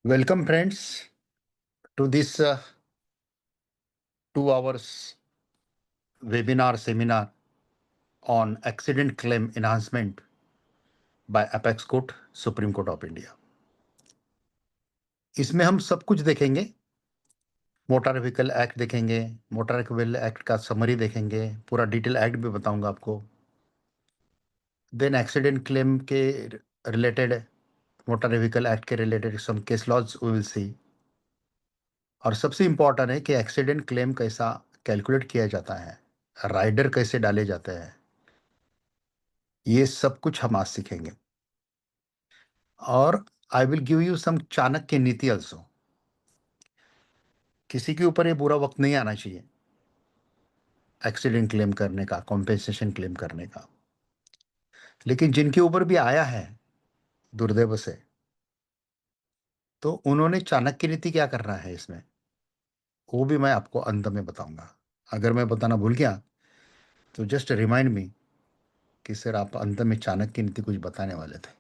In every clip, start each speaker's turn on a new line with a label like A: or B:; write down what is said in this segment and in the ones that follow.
A: Welcome, friends, to this 2 hours webinar seminar on accident claim enhancement by Apex Court, Supreme Court of India. इसमें हम सब कुछ देखेंगे। Motor vehicle act देखेंगे, motor vehicle act का summary देखेंगे, पूरा डिटेल एक्ट भी बताऊंगा आपको। देन एक्सीडेंट क्लेम के रिलेटेड, मोटर व्हीकल एक्ट के related some case laws we will see. और सबसे इंपॉर्टेंट है कि एक्सीडेंट क्लेम कैसा कैलकुलेट किया जाता है, राइडर कैसे डाले जाते हैं, ये सब कुछ हम आज सीखेंगे। और I will give you some Chanakya नीति ऑल्सो। किसी के ऊपर ये बुरा वक्त नहीं आना चाहिए एक्सीडेंट क्लेम करने का, कॉम्पेंसेशन क्लेम करने का, लेकिन जिनके ऊपर भी आया है दुर्दैव से, तो उन्होंने चाणक्य नीति क्या करना है इसमें, वो भी मैं आपको अंत में बताऊंगा। अगर मैं बताना भूल गया तो जस्ट रिमाइंड मी कि सर आप अंत में चाणक्य नीति कुछ बताने वाले थे,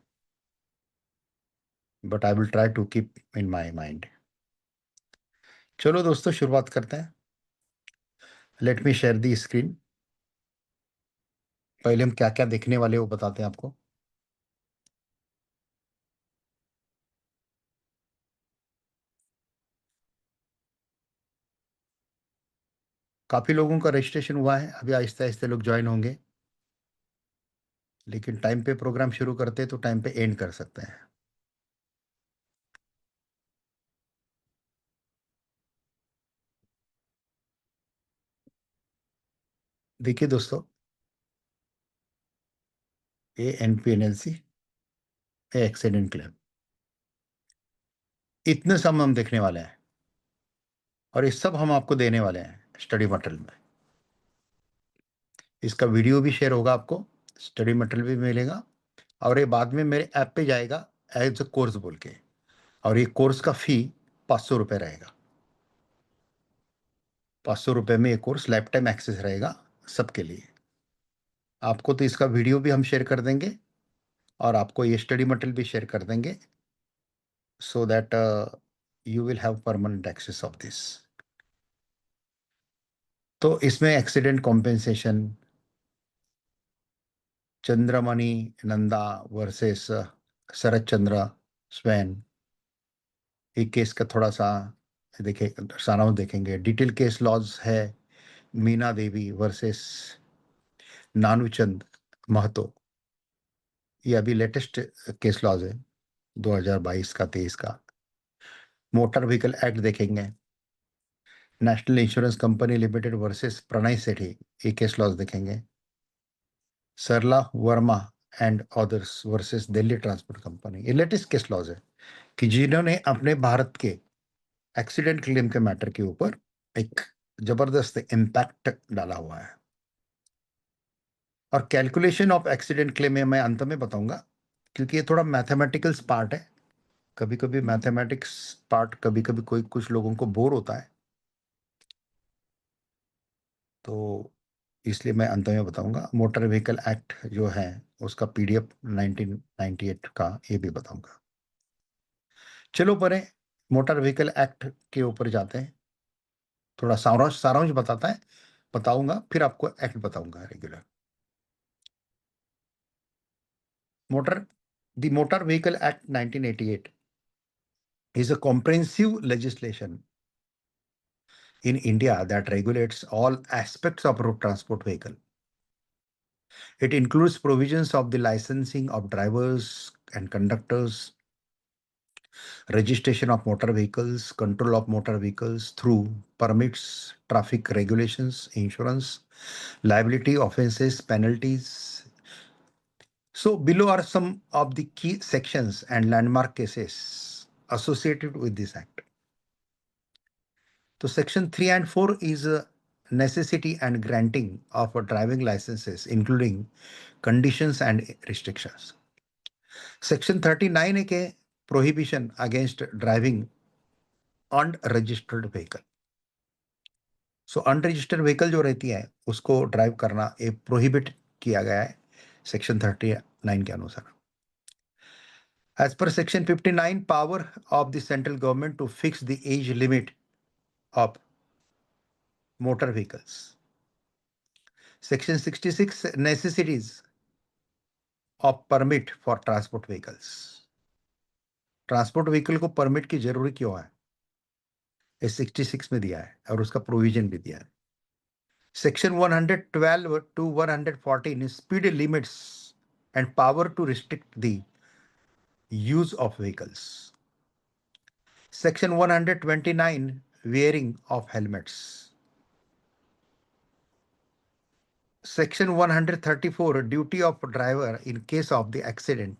A: but I will try to keep in my mind. चलो दोस्तों, शुरुआत करते हैं। Let me share the screen. पहले हम क्या क्या देखने वाले वो बताते हैं आपको। काफी लोगों का रजिस्ट्रेशन हुआ है, अभी आहिस्ते आहिस्ते लोग ज्वाइन होंगे, लेकिन टाइम पे प्रोग्राम शुरू करते हैं तो टाइम पे एंड कर सकते हैं। देखिए दोस्तों, ए NPNLC, ए एक्सीडेंट क्लेम, इतने सब हम देखने वाले हैं और ये सब हम आपको देने वाले हैं स्टडी मटेरियल में। इसका वीडियो भी शेयर होगा, आपको स्टडी मटेरियल भी मिलेगा, और ये बाद में मेरे ऐप पे जाएगा एज अ कोर्स बोल के। और ये कोर्स का फी 500 रुपये रहेगा। 500 रुपये में ये कोर्स लाइफ टाइम एक्सेस रहेगा सबके लिए। आपको तो इसका वीडियो भी हम शेयर कर देंगे और आपको ये स्टडी मटेरियल भी शेयर कर देंगे, so that you will have permanent access of this। तो इसमें accident compensation, Chandramani Nanda versus Sharad Chandra Swain, एक केस का थोड़ा सा देखे सारांश देखेंगे। डिटेल केस लॉज है मीना देवी वर्सेस नानूचंद महतो, ये अभी लेटेस्ट केस लॉज है 2022 का 23 का। मोटर व्हीकल एक्ट देखेंगे, national insurance company limited versus Pranay Sethi, ये केस लॉज देखेंगे। Sarla Verma and others versus Delhi transport company, ये लेटेस्ट केस लॉज है कि जिन्होंने अपने भारत के एक्सीडेंट क्लेम के मैटर के ऊपर एक जबरदस्त इम्पैक्ट डाला हुआ है। और कैलकुलेशन ऑफ एक्सीडेंट क्लेम में मैं अंत में बताऊंगा, क्योंकि ये थोड़ा मैथमेटिकल्स पार्ट है। कभी कभी मैथमेटिक्स पार्ट कभी कभी कोई कुछ लोगों को बोर होता है, तो इसलिए मैं अंत में बताऊंगा। मोटर व्हीकल एक्ट जो है उसका PDF 1998 का ये भी बताऊंगा। चलो परे मोटर व्हीकल एक्ट के ऊपर जाते हैं। थोड़ा सारांश सारांश बताऊंगा, फिर आपको एक्ट बताऊंगा regular. Motor the motor vehicle act 1988 is a comprehensive legislation in India that regulates all aspects of road transport vehicle. It includes provisions of the licensing of drivers and conductors, registration of motor vehicles, control of motor vehicles through permits, traffic regulations, insurance, liability offenses, penalties. So below are some of the key sections and landmark cases associated with this act. So section 3 and 4 is a necessity and granting of driving licenses, including conditions and restrictions. Section 39 है के prohibition against driving unregistered vehicle. सो unregistered vehicle जो रहती है उसको drive करना ये prohibit किया गया है सेक्शन 39 के अनुसार। As per Section 59, power of the central government to fix the age limit of motor vehicles. Section 66, necessities of permit for transport vehicles. Transport vehicle को परमिट की जरूरी क्यों है, ये 66 में दिया है और उसका प्रोविजन भी दिया है. Section 112 to 114 speed limits and power to restrict the use of vehicles. Section 129 wearing of helmets. Section 134 duty of driver in case of the accident,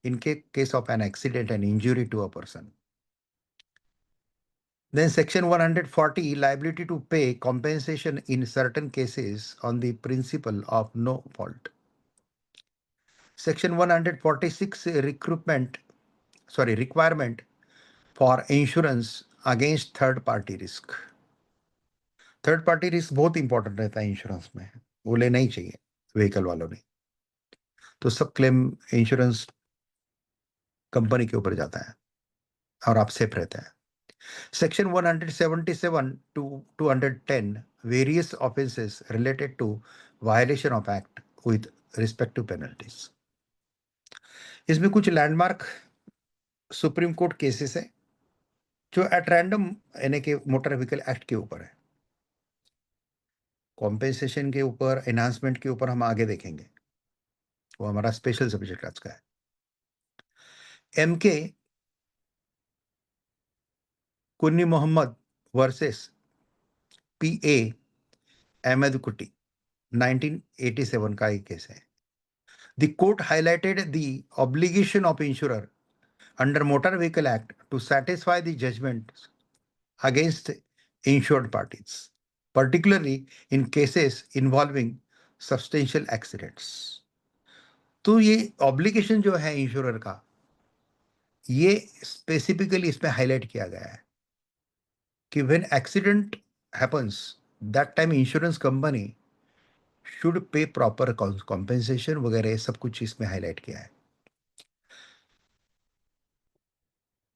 A: in case of an accident and injury to a person. Then Section 140 liability to pay compensation in certain cases on the principle of no fault. Section 146 requirement for insurance against third party risk. Third party risk बहुत important रहता है insurance में, वो लेना ही चाहिए vehicle वालों ने. तो सब क्लेम इंश्योरेंस कंपनी के ऊपर जाता है और आप सेफ रहते हैं. Section 177 to 210 various offenses related to violation of act with respective penalties. इसमें कुछ लैंडमार्क सुप्रीम कोर्ट केसेस है जो एट रैंडम यानी कि मोटर व्हीकल एक्ट के ऊपर है. कॉम्पेंसेशन के ऊपर, एनहांसमेंट के ऊपर हम आगे देखेंगे, वो हमारा स्पेशल सब्जेक्ट आज का है. एमके कुन्नी मोहम्मद वर्सेस पीए अहमद कुटी 1987 का एक केस है. The court highlighted the obligation of insurer under Motor Vehicle Act to satisfy the judgments against insured parties, particularly in cases involving substantial accidents. तो ये ऑब्लिगेशन जो है इंश्योरर का, ये स्पेसिफिकली इसमें हाईलाइट किया गया है कि when accident happens that time insurance company should pay proper compensation वगैरह सब कुछ इसमें हाईलाइट किया है.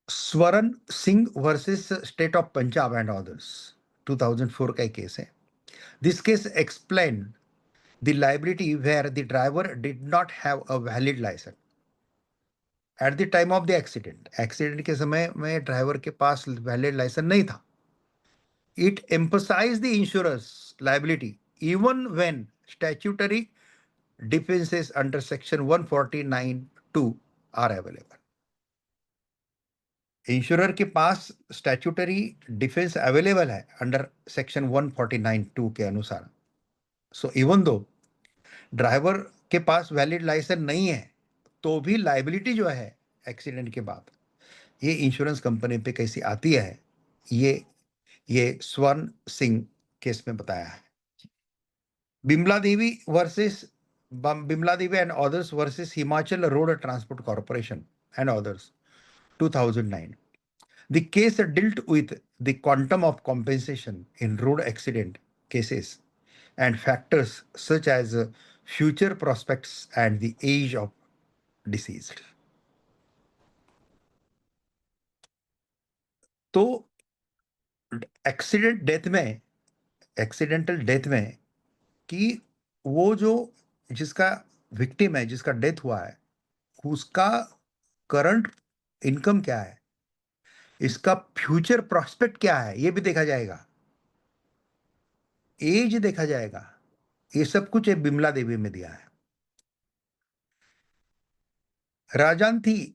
A: Swaran Singh versus state of Punjab and others 2004 का एक केस है. This case explain the liability where the driver did not have a valid licence at the time of the accident. Accident के समय में ड्राइवर के पास वैलिड लाइसेंस नहीं था. It emphasise the insurance liability even when statutory defences under section 149(2) are available. Insurer के पास statutory defence available है under section 149(2) के अनुसार. सो इवन दो ड्राइवर के पास वैलिड लाइसेंस नहीं है तो भी लाइबिलिटी जो है एक्सीडेंट के बाद ये इंश्योरेंस कंपनी पे कैसी आती है, ये स्वर्ण सिंह केस में बताया है. Bimla Devi and others versus Himachal road transport corporation and others 2009. The case dealt with the quantum of compensation in road accident cases and factors such as future prospects and the age of deceased. तो accidental death में कि वो जो जिसका victim है, जिसका death हुआ है, उसका करंट इनकम क्या है, इसका फ्यूचर प्रोस्पेक्ट क्या है, ये भी देखा जाएगा, एज देखा जाएगा. ये सब कुछ बिमला देवी में दिया है.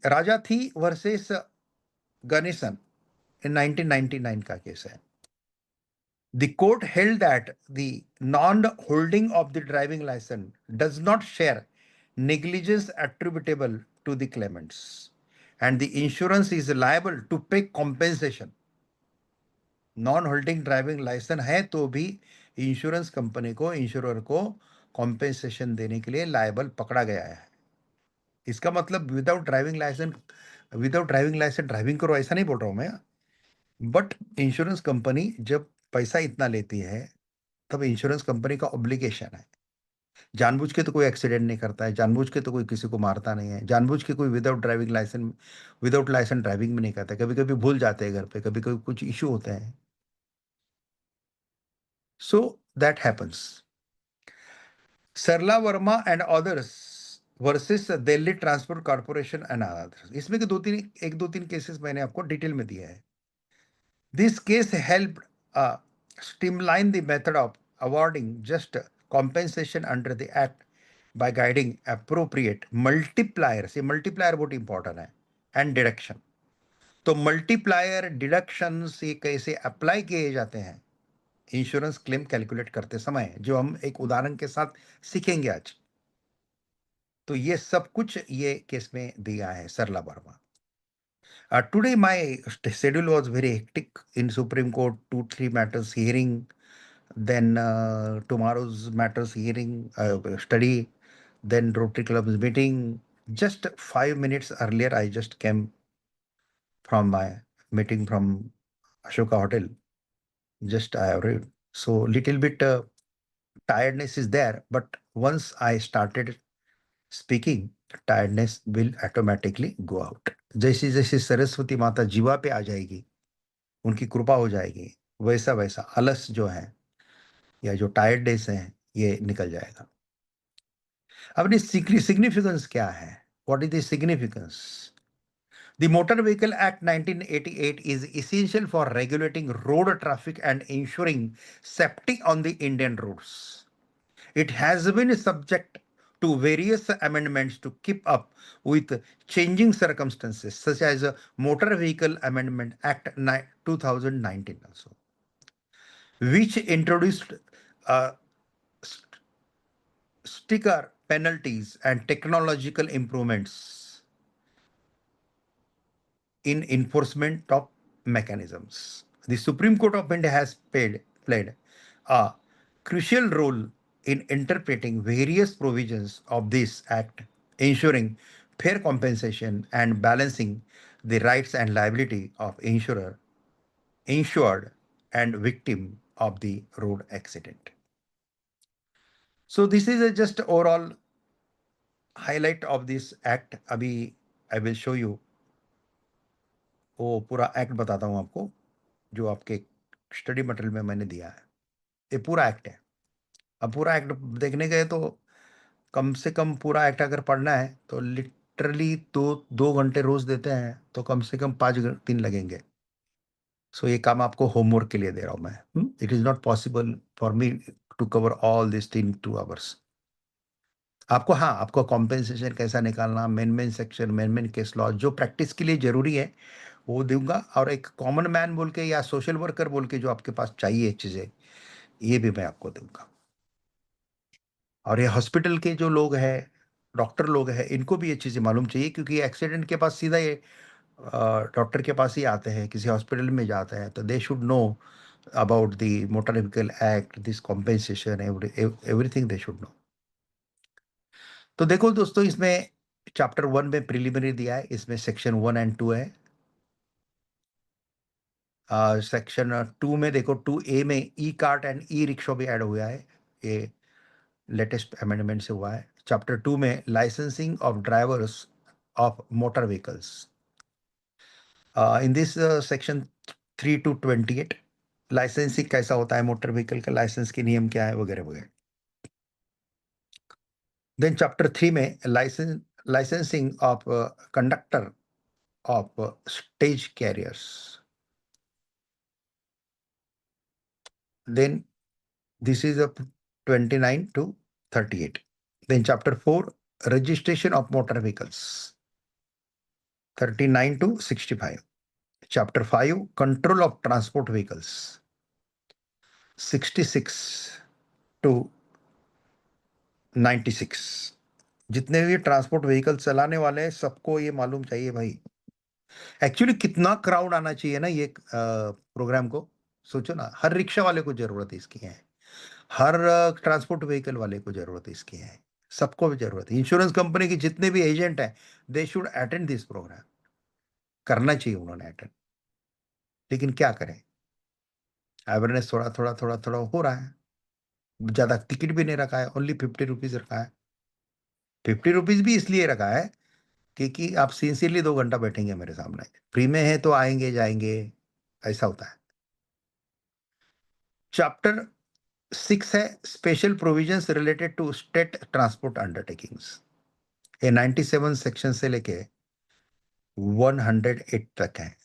A: राजा थी वर्सेस गणेशन in 1999 का केस है. The court held that the non-holding of the driving license does not share negligence attributable to the claimants and the insurance is liable to pay compensation. Non holding driving licence है तो भी insurance company को, insurer को compensation देने के लिए liable पकड़ा गया है. इसका मतलब विदाउट ड्राइविंग लाइसेंस ड्राइविंग करो ऐसा नहीं बोल रहा हूं मैं. बट इंश्योरेंस कंपनी जब पैसा इतना लेती है तब इंश्योरेंस कंपनी का ऑब्लिगेशन है जानबूझ के तो कोई एक्सीडेंट नहीं करता है, जानबूझ के तो कोई किसी को मारता नहीं है, जानबूझ के कोई विदाउट लाइसेंस ड्राइविंग भी नहीं करता। कभी कभी भूल जाते हैं घर पे, कभी कभी कुछ इशू होते हैं। So that happens. Sarla Verma and others versus Delhi transport corporation and others, इसमें के दो तीन केसेस मैंने आपको डिटेल में दिया है। This case help streamline the method of awarding just compensation under the act by guiding appropriate multipliers, ये multiplier बहुत इंपॉर्टेंट है, एंड डिडक्शन। तो मल्टीप्लायर डिडक्शन से कैसे अप्लाई किए जाते हैं इंश्योरेंस क्लेम कैलकुलेट करते समय, जो हम एक उदाहरण के साथ सीखेंगे आज। तो ये सब कुछ ये केस में दिया है सरला Verma. Today my schedule was very hectic in Supreme Court, 2-3 matters hearing, then tomorrow's matters hearing study, then Rotary Club's meeting. Just 5 minutes earlier, I just came from my meeting from Ashoka Hotel. Just I arrived. So little bit tiredness is there, but once I started speaking, tiredness will automatically go out. जैसे जैसे सरस्वती माता जीवा पे आ जाएगी, उनकी कृपा हो जाएगी, वैसा वैसा अलस जो है या जो टायर्डनेस है ये निकल जाएगा। अब इसकी सिग्निफिकेंस क्या है? What is the significance? The Motor Vehicle Act 1988 is essential for regulating road traffic and ensuring safety on the Indian roads. It has been subject to various amendments to keep up with changing circumstances, such as Motor Vehicle Amendment Act 2019 also, which introduced uh, sticker penalties and technological improvements in enforcement of mechanisms. The Supreme Court of India has played a crucial role in interpreting various provisions of this act, ensuring fair compensation and balancing the rights and liability of insured and victim of the road accident. So this is just overall highlight of this act. अभी I will show you वो पूरा act बताता हूँ आपको, जो आपके study material में मैंने दिया है। ये पूरा एक्ट है। अब पूरा एक्ट देखने गए तो कम से कम पूरा एक्ट अगर पढ़ना है तो लिटरली 2 घंटे रोज देते हैं तो कम से कम 5 दिन लगेंगे। सो ये काम आपको होमवर्क के लिए दे रहा हूँ मैं। It is not possible for me to cover all this in 2 hours. आपको, हाँ, आपको कॉम्पेंसेशन कैसा निकालना, main section, main case law जो प्रैक्टिस के लिए जरूरी है वो दूंगा, और एक कॉमन मैन बोल के या सोशल वर्कर बोल के जो आपके पास चाहिए चीजें, ये भी मैं आपको दूंगा। और ये हॉस्पिटल के जो लोग हैं, डॉक्टर लोग हैं, इनको भी ये चीजें मालूम चाहिए, क्योंकि एक्सीडेंट के पास सीधा ये डॉक्टर के पास ही आते हैं, किसी हॉस्पिटल में जाते हैं, तो they should know about the motor vehicle act, this compensation, everything they should know. तो देखो दोस्तों, इसमें चैप्टर 1 में प्रिलिमिनरी दिया है, इसमें सेक्शन 1 एंड 2 है। सेक्शन 2 में देखो, 2A में e cart and e rickshaw भी ऐड हुआ है, ये लेटेस्ट अमेंडमेंट से हुआ है। चैप्टर 2 में licensing of drivers of motor vehicles, in this section 3 to 28 licensing कैसा होता है, मोटर व्हीकल का लाइसेंस के नियम क्या है, वगैरह वगैरह। देन चैप्टर 3 में licensing of conductor of stage carriers. Then this is up 29 to 38. Then chapter 4, registration of motor vehicles, 39 to 65. Chapter 5, control of transport vehicles, 66 to 96. जितने भी ट्रांसपोर्ट व्हीकल चलाने वाले हैं सबको ये मालूम चाहिए भाई, एक्चुअली कितना क्राउड आना चाहिए ना ये प्रोग्राम को। सोचो ना, हर रिक्शा वाले को जरूरत है इसकी है, हर ट्रांसपोर्ट व्हीकल वाले को जरूरत है इसकी है, सबको भी जरूरत है। इंश्योरेंस कंपनी के जितने भी एजेंट हैं, they should attend this programme, करना चाहिए उन्होंने अटेंड। लेकिन क्या करें, अवेयरनेस थोड़ा थोड़ा थोड़ा थोड़ा हो रहा है। ज्यादा टिकट भी नहीं रखा है, ओनली 50 रुपीज रखा है। 50 रुपीज भी इसलिए रखा है क्योंकि आप सिंसियरली 2 घंटा बैठेंगे मेरे सामने। फ्री में है तो आएंगे जाएंगे, ऐसा होता है। चैप्टर 6 है special provisions related to state transport undertakings. ये 97 सेक्शन से लेके 108 तक है।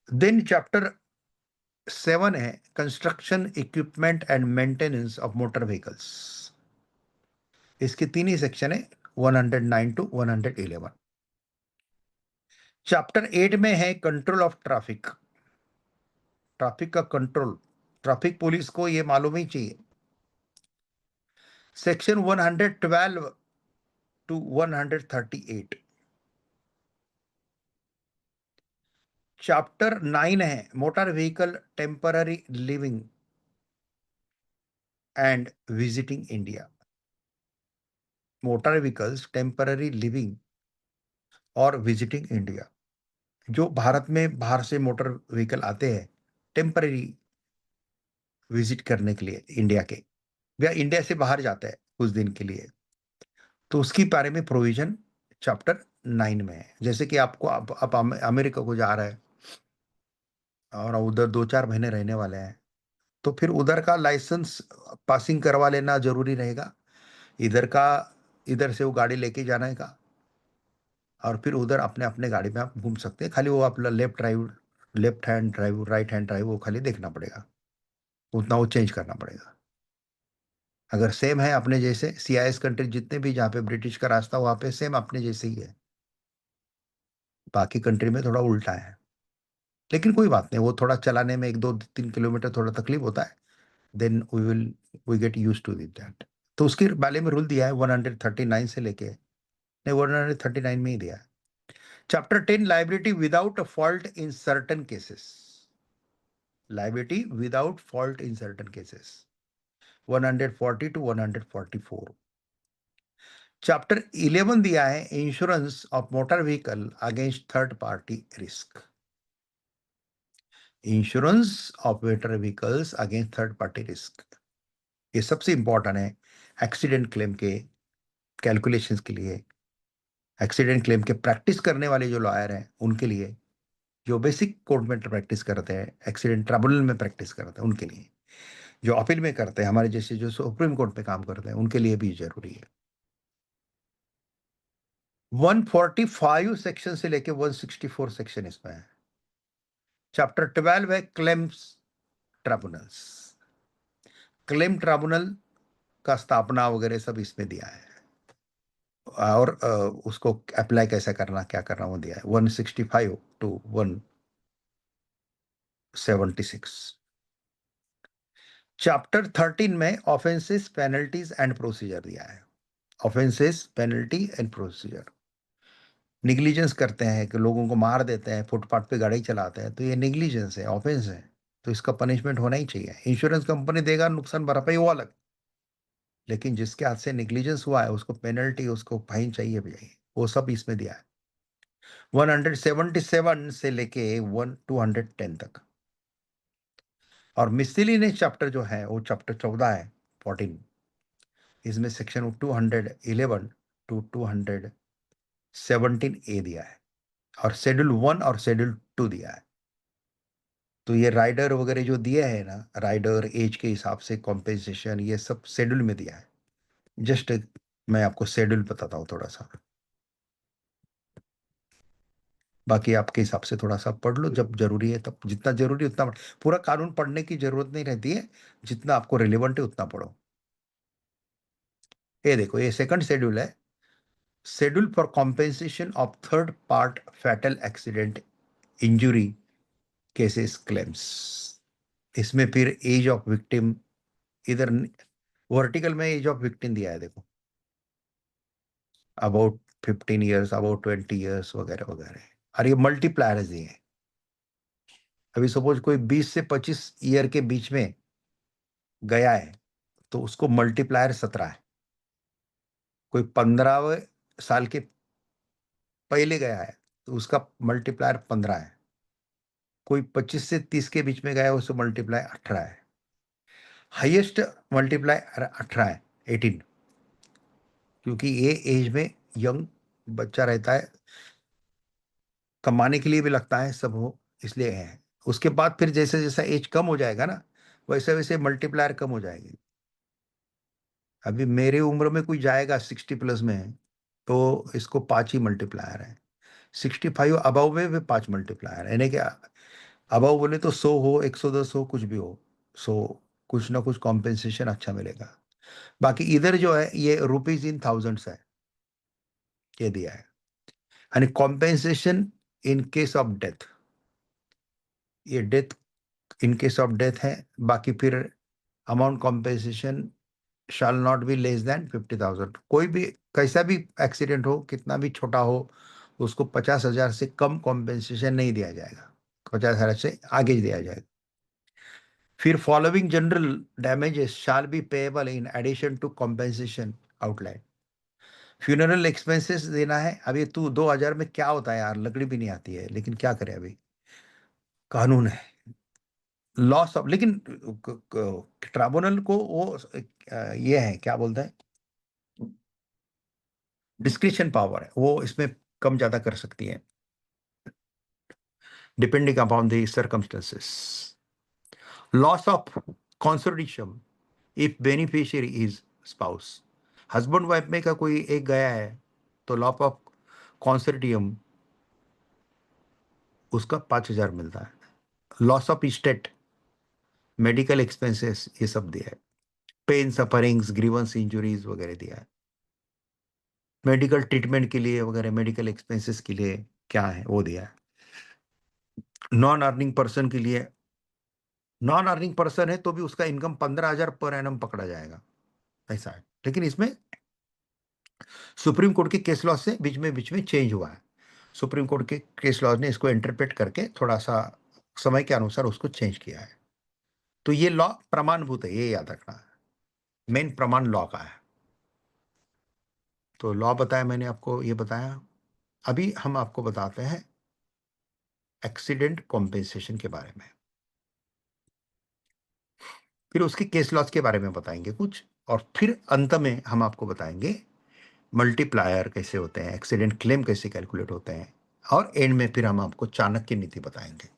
A: देन चैप्टर 7 है construction equipment and maintenance of motor vehicles. इसके 3 ही सेक्शन है, 109 टू 111। चैप्टर 8 में है कंट्रोल ऑफ ट्रैफिक, ट्रैफिक का कंट्रोल। ट्रैफिक पुलिस को ये मालूम ही चाहिए। Section 112 to 138। चैप्टर 9 है motor vehicle temporary living and visiting India. Motor vehicles temporary living और विजिटिंग इंडिया, जो भारत में बाहर से मोटर व्हीकल आते हैं टेम्पररी विजिट करने के लिए इंडिया के, या इंडिया से बाहर जाता है कुछ दिन के लिए, तो उसकी बारे में प्रोविजन चैप्टर 9 में है। जैसे कि आपको आप अमेरिका को जा रहे हैं और उधर 2-4 महीने रहने वाले हैं, तो फिर उधर का लाइसेंस पासिंग करवा लेना जरूरी रहेगा। इधर का, इधर से वो गाड़ी लेके जाने का, और फिर उधर अपने अपने गाड़ी में आप घूम सकते हैं। खाली वो आप left drive, left hand drive, right hand drive, वो खाली देखना पड़ेगा, उतना वो चेंज करना पड़ेगा। अगर सेम है अपने जैसे CIS कंट्री जितने भी जहाँ पे ब्रिटिश का रास्ता, वहाँ पे सेम अपने जैसे ही है। बाकी कंट्री में थोड़ा उल्टा है, लेकिन कोई बात नहीं, वो थोड़ा चलाने में 1-2-3 किलोमीटर थोड़ा तकलीफ होता है। Then we get use to that. तो उसके बारे में रूल दिया है 139 से लेके, नहीं 139 में ही दिया है। Chapter 10 liability without fault in certain cases, liability without fault in certain cases 140 to 144। Chapter 11 दिया है insurance of motor vehicle against third party risk. Insurance of motor vehicles against third party risk, ये सबसे important है accident claim के calculations के लिए। Accident claim के practice करने वाले जो लॉयर हैं उनके लिए, जो बेसिक कोर्ट में प्रैक्टिस करते हैं, एक्सीडेंट ट्रिब्यूनल में प्रैक्टिस करते हैं उनके लिए, जो अपील में करते हैं, हमारे जैसे जो सुप्रीम कोर्ट पे काम करते हैं उनके लिए भी जरूरी है। 145 सेक्शन से लेके 164 सेक्शन इसमें है। चैप्टर 12 है क्लेम्स ट्रिब्यूनल्स, क्लेम ट्रिब्यूनल का स्थापना वगैरह सब इसमें दिया है, और उसको अप्लाई कैसे करना, क्या करना, वो दिया है 165 टू 176। चैप्टर 13 में ऑफेंसेस पेनल्टीज एंड प्रोसीजर दिया है। Offences penalty and procedure, negligence करते हैं कि लोगों को मार देते हैं, फुटपाथ पे गाड़ी चलाते हैं, तो ये निग्लिजेंस है, ऑफेंस है, तो इसका पनिशमेंट होना ही चाहिए। इंश्योरेंस कंपनी देगा नुकसान भरपाई, वो अलग, लेकिन जिसके हाथ से निग्लिजेंस हुआ है उसको पेनल्टी, उसको फाइन चाहिए भी चाहिए, वो सब इसमें दिया है 177 से लेके 210 तक। और मिसलिनियस चैप्टर जो है वो चैप्टर 14 है 14, इसमें सेक्शन 211 टू 217A दिया है, और शेड्यूल 1 और शेड्यूल 2 दिया है। तो ये राइडर वगैरह जो दिए हैं ना, राइडर एज के हिसाब से कॉम्पेंसेशन, ये सब शेड्यूल में दिया है। जस्ट मैं आपको शेड्यूल बताता हूँ थोड़ा सा, बाकी आपके हिसाब से थोड़ा सा पढ़ लो, जब जरूरी है तब, जितना जरूरी है उतना पूरा कानून पढ़ने की जरूरत नहीं रहती है, जितना आपको रिलेवेंट है उतना पढ़ो। ये देखो, ये सेकंड शेड्यूल है, schedule for compensation of third part fatal accident injury cases claims. इसमें फिर एज ऑफ विक्टिम, इधर वर्टिकल में एज ऑफ विक्टिम दिया है देखो, अबाउट 15 ईयर्स, अबाउट 20 ईयर्स वगैरह वगैरह, और ये मल्टीप्लायर दिए हैं। अभी सपोज कोई 20 से 25 ईयर के बीच में गया है तो उसको मल्टीप्लायर 17 है। कोई 15 साल के पहले गया है तो उसका मल्टीप्लायर 15 है। कोई 25 से 30 के बीच में गया है, उसको मल्टीप्लाई 18 है। हाईएस्ट मल्टीप्लाई 18 है, 18, क्योंकि ये एज में यंग बच्चा रहता है, कमाने के लिए भी लगता है, सब हो, इसलिए है। उसके बाद फिर जैसे जैसा एज कम हो जाएगा ना, वैसे वैसे मल्टीप्लायर कम हो जाएगी। अभी मेरी उम्र में कोई जाएगा 60 प्लस में, तो इसको 5 ही मल्टीप्लायर है। 65 अबव में भी 5 मल्टीप्लायर है, यानी कि अबव बोले तो 100 हो, 110 हो, कुछ भी हो, सो कुछ ना कुछ कॉम्पेंसेशन अच्छा मिलेगा। बाकी इधर जो है ये रुपीज इन थाउजेंड्स है, ये दिया है। यानी compensation in case of death, ये death in case of death है। बाकी फिर amount compensation shall not be less than 50,000। कोई भी कैसा भी एक्सीडेंट हो, कितना भी छोटा हो, उसको 50,000 से कम कॉम्पेंसेशन नहीं दिया जाएगा, 50,000 से आगे दिया जाएगा। फिर following general damages shall be payable in addition to compensation outline. Funeral expenses देना है। अभी तू 2,000 में क्या होता है यार, लकड़ी भी नहीं आती है, लेकिन क्या करें, अभी कानून है। लॉस ऑफ, लेकिन ट्राइब्यूनल को वो ये है, क्या बोलते हैं, डिस्क्रिशन पावर है, वो इसमें कम ज्यादा कर सकती है, depending upon the circumstances. Loss of consortium if beneficiary is spouse. Husband wife में का कोई एक गया है, तो लॉस ऑफ कंसोर्टियम उसका 5,000 मिलता है। Loss of state, medical expenses, ये सब दिया है। पेन, सफरिंग्स, ग्रीवेंस, इंजुरीज वगैरह दिया है। मेडिकल ट्रीटमेंट के लिए वगैरह, मेडिकल एक्सपेंसेस के लिए क्या है वो दिया है। नॉन अर्निंग पर्सन के लिए, नॉन अर्निंग पर्सन है तो भी उसका इनकम 15,000 पर एनम पकड़ा जाएगा, ऐसा है। लेकिन इसमें सुप्रीम कोर्ट के केस लॉ से बीच में चेंज हुआ है। सुप्रीम कोर्ट के केस लॉ ने इसको इंटरप्रेट करके थोड़ा सा समय के अनुसार उसको चेंज किया है। तो ये लॉ प्रमाणभूत है, ये याद रखना है, मेन प्रमाण लॉ का है। तो लॉ बताया मैंने आपको, ये बताया। अभी हम आपको बताते हैं एक्सीडेंट कॉम्पेंसेशन के बारे में, फिर उसके केस लॉज के बारे में बताएंगे कुछ, और फिर अंत में हम आपको बताएंगे मल्टीप्लायर कैसे होते हैं, एक्सीडेंट क्लेम कैसे कैलकुलेट होते हैं, और एंड में फिर हम आपको चाणक्य नीति बताएंगे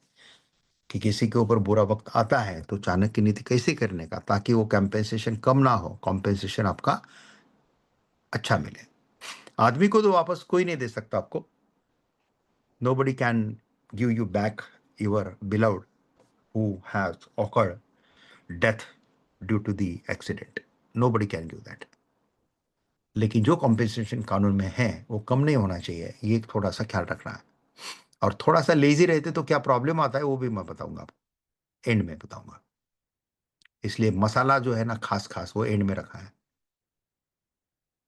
A: कि किसी के ऊपर बुरा वक्त आता है तो चाणक्य नीति कैसे करने का, ताकि वो कंपेंसेशन कम ना हो, कॉम्पेंसेशन आपका अच्छा मिले। आदमी को तो वापस कोई नहीं दे सकता आपको, nobody can give you back your beloved who has occurred death due to the accident, nobody can give that। लेकिन जो कॉम्पेंसेशन कानून में है वो कम नहीं होना चाहिए, ये थोड़ा सा ख्याल रखना है। और थोड़ा सा लेजी रहते तो क्या प्रॉब्लम आता है वो भी मैं बताऊंगा आपको, एंड में बताऊंगा। इसलिए मसाला जो है ना, खास खास वो एंड में रखा है।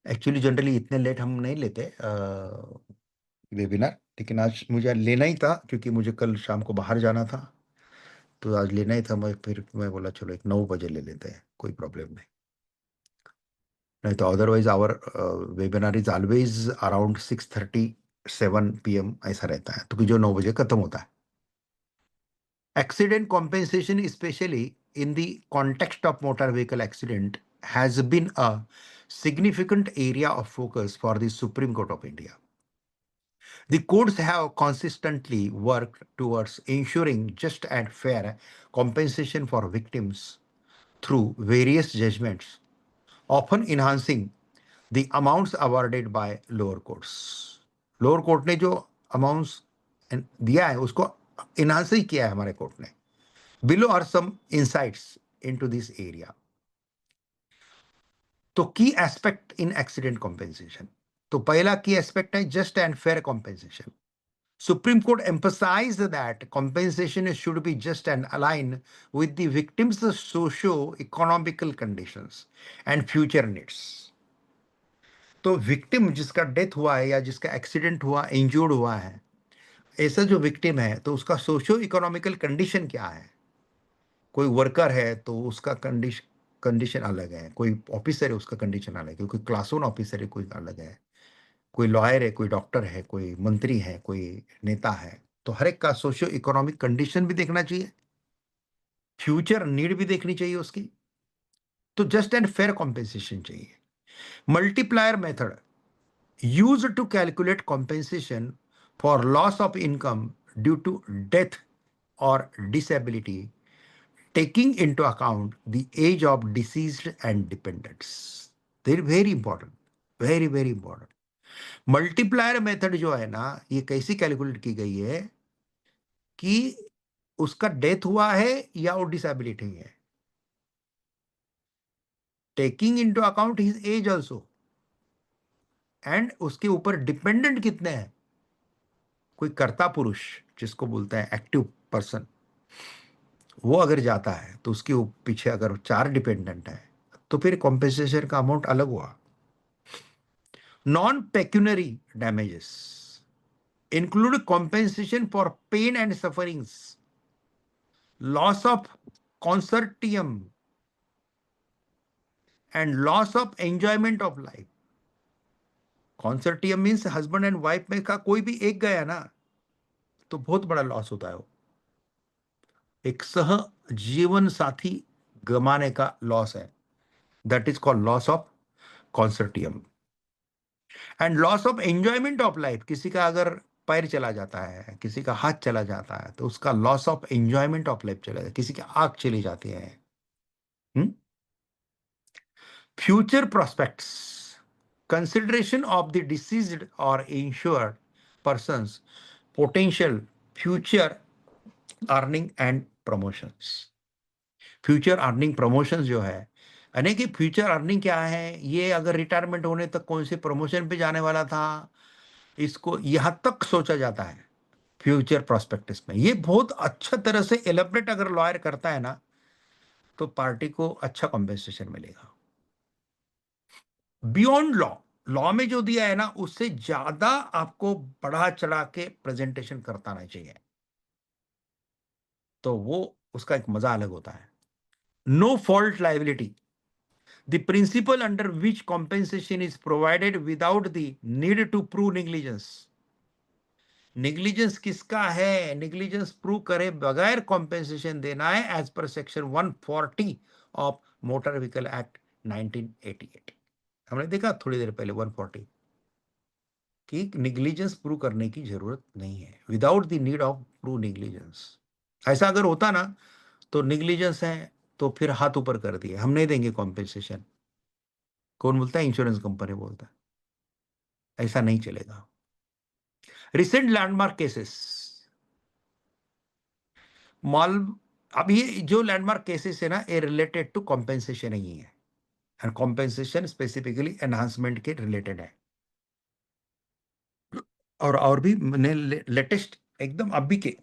A: एक्चुअली जनरली इतने लेट हम नहीं लेते वेबिनार, लेकिन आज मुझे लेना ही था, क्योंकि मुझे कल शाम को बाहर जाना था, तो आज लेना ही था। मैं बोला चलो एक 9 बजे ले लेते हैं, कोई प्रॉब्लम नहीं। नहीं तो otherwise our webinar is always around 6:30 7 PM ऐसा रहता है, तो कि जो 9 बजे खत्म होता है। Accident compensation specially in the context of motor vehicle accident has been a significant area of focus for the Supreme Court of India. The courts have consistently worked towards ensuring just and fair compensation for victims through various judgments, often enhancing the amounts awarded by lower courts. Lower court ने जो amounts दिया है उसको enhance ही किया है हमारे court ने। Below are some insights into this area. तो key aspect in accident compensation, तो पहला की एस्पेक्ट है just and fair compensation. Supreme Court emphasized that compensation should be just and align with the victim's socio-economical conditions and future needs. तो victim जिसका death हुआ है या जिसका एक्सीडेंट हुआ, इंजूर्ड हुआ है, ऐसा जो विक्टिम है तो उसका सोशो इकोनॉमिकल कंडीशन क्या है। कोई वर्कर है तो उसका कंडीशन अलग है, कोई ऑफिसर है उसका कंडीशन अलग है, कोई क्लास 1 ऑफिसर है कोई अलग है, कोई लॉयर है, कोई डॉक्टर है, कोई मंत्री है, कोई नेता है। तो हर एक का सोशियो इकोनॉमिक कंडीशन भी देखना चाहिए, फ्यूचर नीड भी देखनी चाहिए उसकी, तो जस्ट एंड फेयर कॉम्पेंसेशन चाहिए। Multiplier method used to calculate compensation for loss of income due to death or disability, taking into account the age of deceased and dependents. They're very important, very very important. Multiplier method जो है ना, ये कैसी calculate की गई है कि उसका डेथ हुआ है या वो डिसेबिलिटी है, taking into account his age also, and उसके ऊपर डिपेंडेंट कितने हैं, कोई कर्ता पुरुष जिसको बोलते हैं एक्टिव पर्सन, वो अगर जाता है तो उसके पीछे अगर 4 डिपेंडेंट है तो फिर कॉम्पेंसेशन का अमाउंट अलग हुआ। Non pecuniary damages include compensation for pain and sufferings, loss of consortium and loss of enjoyment of life. Consortium means husband and wife में का कोई भी एक गया ना तो बहुत बड़ा लॉस होता है। वो एक सह जीवन साथी गमाने का लॉस है, that is called loss of consortium. And loss of enjoyment of life, किसी का अगर पैर चला जाता है, किसी का हाथ चला जाता है तो उसका loss of enjoyment of life चला जाता है, किसी की आंख चली जाती है। Future prospects, consideration of the deceased और insured persons potential future earning and promotions. Future earning promotions जो है, यानी कि फ्यूचर अर्निंग क्या है, ये अगर रिटायरमेंट होने तक कौन से प्रमोशन पे जाने वाला था, इसको यहां तक सोचा जाता है फ्यूचर प्रोस्पेक्टस में। ये बहुत अच्छा तरह से एलेबरेट अगर लॉयर करता है ना तो पार्टी को अच्छा कॉम्पेंसेशन मिलेगा। बियॉन्ड लॉ, लॉ में जो दिया है ना उससे ज्यादा आपको बढ़ा चढ़ा के प्रेजेंटेशन करता रहना चाहिए, तो वो उसका एक मजा अलग होता है। No fault liability, the principle under which compensation is provided without the need to prove negligence। Negligence किसका है, नेग्लिजेंस प्रूव करे बगैर कॉम्पेंसेशन देना है as per section 140 of motor vehicle act 1988। हमने देखा थोड़ी देर पहले 140 कि नेग्लिजेंस प्रूव करने की जरूरत नहीं है, without the need of prove negligence. ऐसा अगर होता ना तो नेग्लिजेंस है तो फिर हाथ ऊपर कर दिए, हम नहीं देंगे कॉम्पेंसेशन। कौन बोलता है, इंश्योरेंस कंपनी बोलता है, ऐसा नहीं चलेगा। रिसेंट लैंडमार्क केसेस, मॉल, अब ये जो लैंडमार्क केसेस है ना ये रिलेटेड टू कॉम्पेंसेशन ही है, एंड कॉम्पेंसेशन स्पेसिफिकली एनहांसमेंट के रिलेटेड है। और भी मैंने लेटेस्ट एकदम अभी के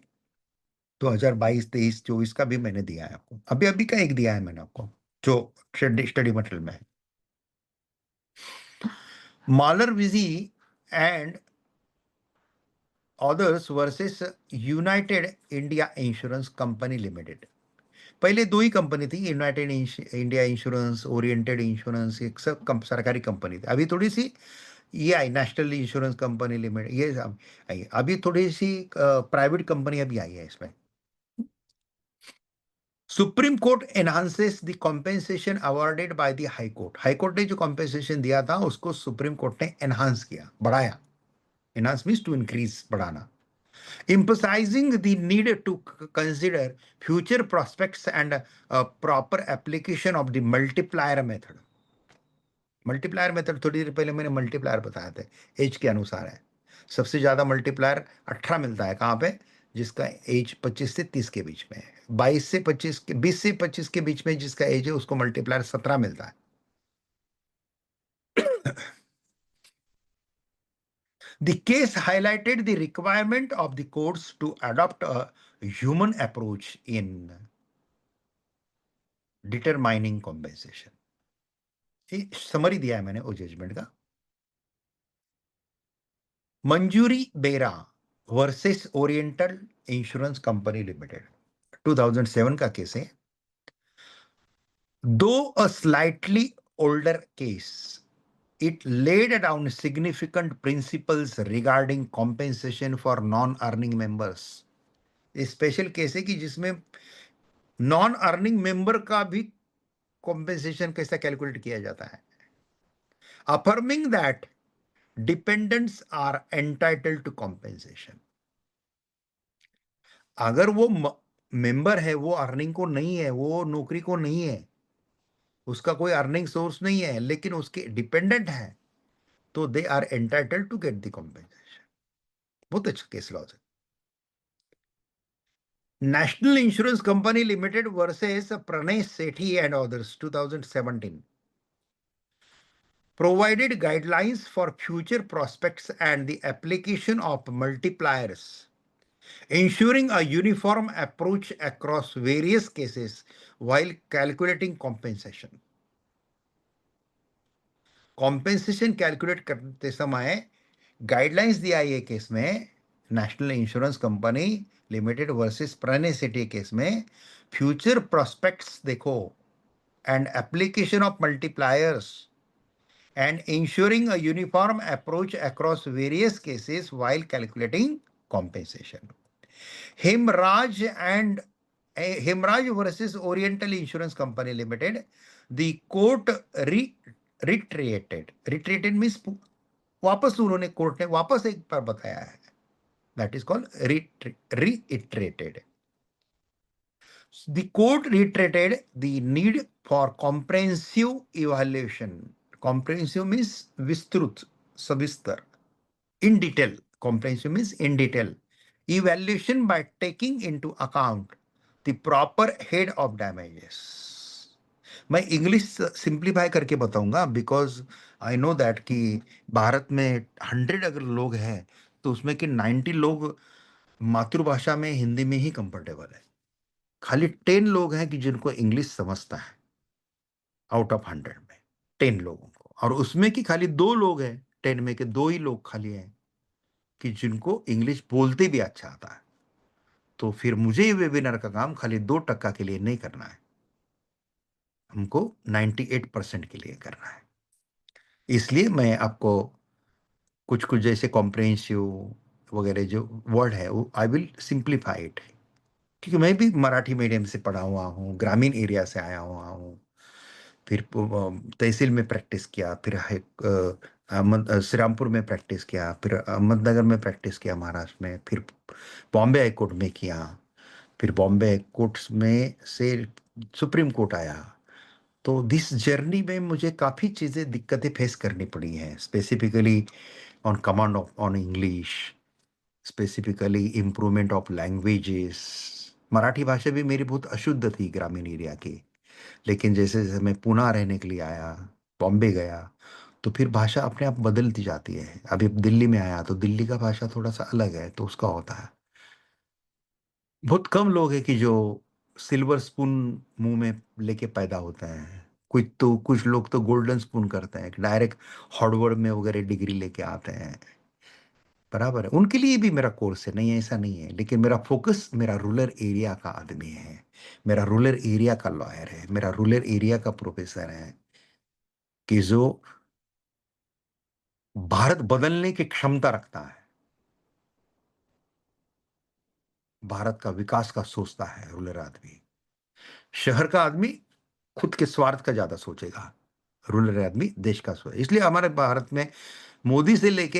A: 2022 23 24 का भी मैंने दिया है आपको, अभी अभी का एक दिया है मैंने आपको जो स्टडी मटेरियल में है। Malar Viji and others versus United India insurance company limited. पहले 2 ही कंपनी थी, United India insurance, oriented insurance, एक सब सरकारी कंपनी थी। अभी थोड़ी सी ये आई नेशनल इंश्योरेंस कंपनी लिमिटेड, ये सब आई। अभी थोड़ी सी प्राइवेट कंपनी अभी आई है इसमें। Supreme court enhances the compensation awarded by the high court. High court ने जो कॉम्पेंसेशन दिया था उसको सुप्रीम कोर्ट ने एनहांस किया, बढ़ाया। एनहांस मीन्स टू इंक्रीज, बढ़ाना। emphasizing the need to consider future prospects and proper application of the multiplier method। Multiplier method थोड़ी देर पहले मैंने मल्टीप्लायर बताया था, एज के अनुसार है। सबसे ज्यादा मल्टीप्लायर 18 मिलता है, कहाँ पे, जिसका एज 25 से 30 के बीच में है। 22 से 25 के 20 से 25 के बीच में जिसका एज है उसको मल्टीप्लायर 17 मिलता है। The case highlighted the requirement of the courts to adopt a human approach in determining compensation। Summary दिया है मैंने वो जजमेंट का। मंजूरी बेरा versus oriental insurance company limited, 2007 का केस है। दो a slightly older case, it laid down significant principles regarding compensation for non-earning members। Special case है कि जिसमें नॉन अर्निंग मेंबर का भी कॉम्पेंसेशन कैसा कैलकुलेट किया जाता है? Affirming that dependents are entitled to compensation. अगर वो मेंबर है, वो अर्निंग को नहीं है, वो नौकरी को नहीं है, उसका कोई अर्निंग सोर्स नहीं है, लेकिन उसके डिपेंडेंट है, तो they are entitled to get the compensation. बहुत अच्छा केस लॉज है। National insurance company limited versus Pranay Sethi and others 2017 provided guidelines for future prospects and the application of multipliers, ensuring a uniform approach across various cases while calculating compensation. Compensation calculate करते समय guidelines दिया ये case में, national insurance company limited versus Pranay Sethi case में future prospects देखो and application of multipliers and ensuring a uniform approach across various cases while calculating compensation. Hemraj and Hemraj versus Oriental Insurance Company Limited, the court reiterated means वापस उन्होंने court ने वापस एक बार बताया है, that is called reiterated. The court reiterated the need for comprehensive evaluation. Comprehensive means vistrut, savistar, in detail. Comprehensive means in detail. Evaluation by taking into account the proper head of damages. मैं English simplify करके बताऊंगा, because I know that कि भारत में 100 अगर लोग हैं तो उसमें कि 90 लोग मातृभाषा में हिंदी में ही कंफर्टेबल है। खाली 10 लोग हैं कि जिनको इंग्लिश समझता है आउट ऑफ 100 में, 10 लोगों को, और उसमें कि खाली 2 लोग हैं, 10 में के 2 ही लोग खाली हैं कि जिनको इंग्लिश बोलते भी अच्छा आता है। तो फिर मुझे ये वेबिनार का काम खाली 2% के लिए नहीं करना है, हमको 98% के लिए करना है। इसलिए मैं आपको कुछ कुछ जैसे कॉम्प्रहेंसिव वगैरह जो वर्ड है वो आई विल सिंप्लीफाई इट, क्योंकि मैं भी मराठी मीडियम से पढ़ा हुआ हूँ, ग्रामीण एरिया से आया हुआ हूँ। फिर तहसील में प्रैक्टिस किया, फिर श्रीरामपुर में प्रैक्टिस किया, फिर अहमदनगर में प्रैक्टिस किया महाराष्ट्र में, फिर बॉम्बे हाई कोर्ट में किया, फिर बॉम्बे हाई कोर्ट में से सुप्रीम कोर्ट आया। तो दिस जर्नी में मुझे काफ़ी चीज़ें दिक्कतें फेस करनी पड़ी हैं, specifically on command on English, specifically improvement of languages. Marathi भाषा भी मेरी बहुत अशुद्ध थी ग्रामीण एरिया की, लेकिन जैसे जैसे मैं पुणे रहने के लिए आया, बॉम्बे गया, तो फिर भाषा अपने आप बदलती जाती है। अभी दिल्ली में आया तो दिल्ली का भाषा थोड़ा सा अलग है, तो उसका होता है। बहुत कम लोग हैं कि जो सिल्वर स्पून मुंह में लेके पैदा होते हैं, कुछ लोग तो गोल्डन स्पून करते हैं, डायरेक्ट हार्वर्ड में वगैरह डिग्री लेके आते हैं। बराबर है, उनके लिए भी मेरा कोर्स है, नहीं ऐसा नहीं है, लेकिन मेरा फोकस मेरा रूरल एरिया का आदमी है, मेरा रूरल एरिया का लॉयर है, मेरा रूरल एरिया का प्रोफेसर है, कि जो भारत बदलने की क्षमता रखता है, भारत का विकास का सोचता है रूरल आदमी। शहर का आदमी खुद के स्वार्थ का ज्यादा सोचेगा, रूरल आदमी देश का सोचे। इसलिए हमारे भारत में मोदी से लेके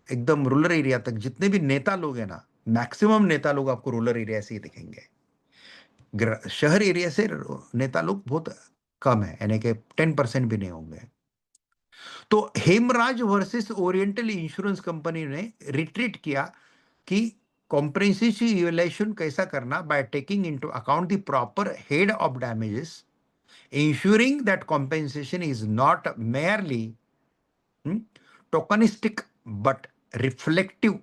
A: एकदम रूरल एरिया तक जितने भी नेता लोग हैं ना, मैक्सिमम नेता लोग आपको रूरल एरिया से ही दिखेंगे। शहर एरिया से नेता लोग बहुत कम है, यानी कि 10% भी नहीं होंगे। तो Hemraj versus oriental insurance company ने रिट्रीट किया कि कॉम्प्रिहेंसिव इवैल्यूएशन कैसा करना, by taking into account the proper head of damages, ensuring that compensation is not merely tokenistic but reflective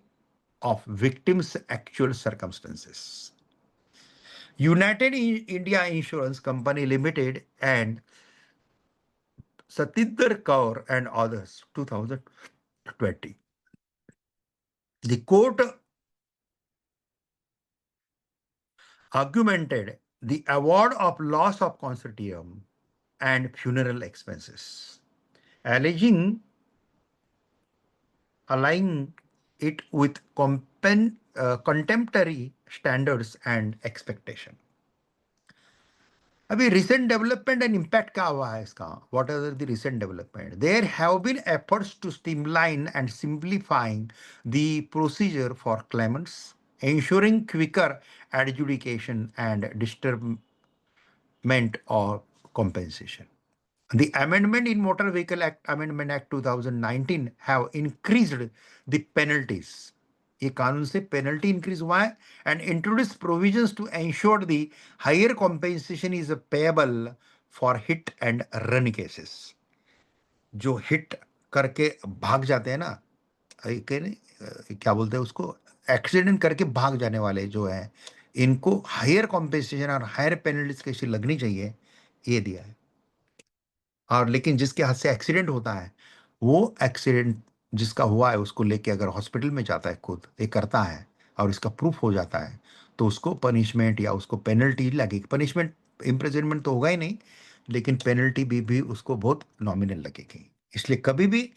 A: of victims' actual circumstances. United India Insurance Company Limited and Satinder Kaur and others, 2020. The court augmented the award of loss of consortium and funeral expenses, alleging aligning it with contemporary standards and expectation. अभी recent development and impact क्या हुआ है इसका? What are the recent development? There have been efforts to streamline and simplifying the procedure for claimants, ensuring quicker adjudication and disturbment or compensation. The amendment in Motor Vehicle Act, Amendment Act 2019 have increased the penalties. ये कानून से penalty increase हुआ है and introduce provisions to ensure the higher compensation is payable for hit and run cases. जो hit करके भाग जाते हैं ना, क्या बोलते हैं उसको, एक्सीडेंट करके भाग जाने वाले जो है, इनको हायर कॉम्पेंसेशन और हायर पेनल्टीज कैसी लगनी चाहिए, ये दिया है। और लेकिन जिसके हाथ से एक्सीडेंट होता है, वो एक्सीडेंट जिसका हुआ है उसको लेके अगर हॉस्पिटल में जाता है, खुद ये करता है और इसका प्रूफ हो जाता है, तो उसको पनिशमेंट या उसको पेनल्टी लगेगी। पनिशमेंट, इम्प्रिजनमेंट तो होगा ही नहीं, लेकिन पेनल्टी भी उसको बहुत नॉमिनल लगेगी। इसलिए कभी भी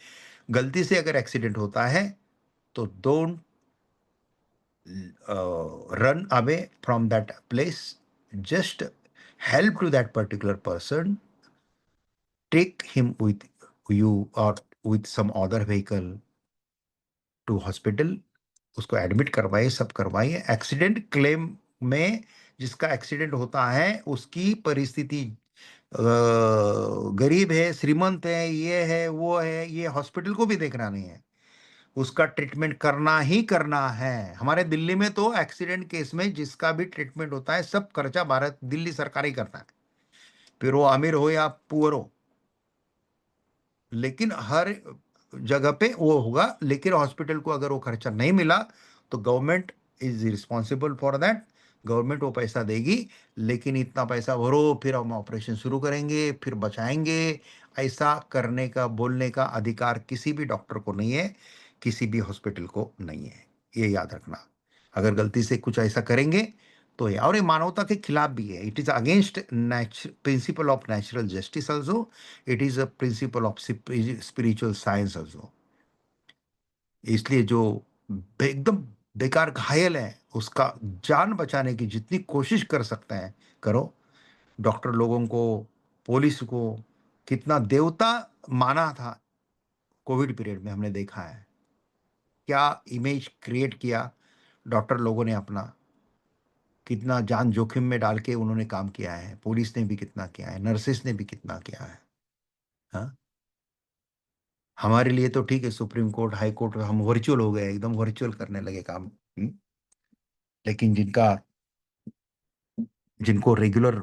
A: गलती से अगर एक्सीडेंट होता है तो don't run away from that place. Just help to that particular person. Take him with you or with some other vehicle to hospital. उसको एडमिट करवाइए, सब करवाइए। एक्सीडेंट क्लेम में जिसका एक्सीडेंट होता है उसकी परिस्थिति गरीब है, श्रीमंत है, ये है, वो है, ये हॉस्पिटल को भी देखना नहीं है, उसका ट्रीटमेंट करना ही करना है। हमारे दिल्ली में तो एक्सीडेंट केस में जिसका भी ट्रीटमेंट होता है, सब खर्चा भारत दिल्ली सरकार ही करता है, फिर वो अमीर हो या पुअर हो, लेकिन हर जगह पे वो होगा। लेकिन हॉस्पिटल को अगर वो खर्चा नहीं मिला तो government is responsible for that, government वो पैसा देगी। लेकिन इतना पैसा भरो, फिर हम ऑपरेशन शुरू करेंगे, फिर बचाएंगे, ऐसा करने का, बोलने का अधिकार किसी भी डॉक्टर को नहीं है, किसी भी हॉस्पिटल को नहीं है। ये याद रखना। अगर गलती से कुछ ऐसा करेंगे तो ये, और ये मानवता के खिलाफ भी है। It is against principle of natural justice also, it is a principle of spiritual science also. इसलिए जो एकदम बेकार घायल है, उसका जान बचाने की जितनी कोशिश कर सकते हैं करो। डॉक्टर लोगों को, पुलिस को कितना देवता माना था कोविड पीरियड में, हमने देखा है क्या इमेज क्रिएट किया डॉक्टर लोगों ने अपना, कितना जान जोखिम में डाल के उन्होंने काम किया है। पुलिस ने भी कितना किया है, नर्सेस ने भी कितना किया है। हाँ, हमारे लिए तो ठीक है, सुप्रीम कोर्ट, हाई कोर्ट, हम वर्चुअल हो गए, एकदम वर्चुअल करने लगे काम। लेकिन जिनको रेगुलर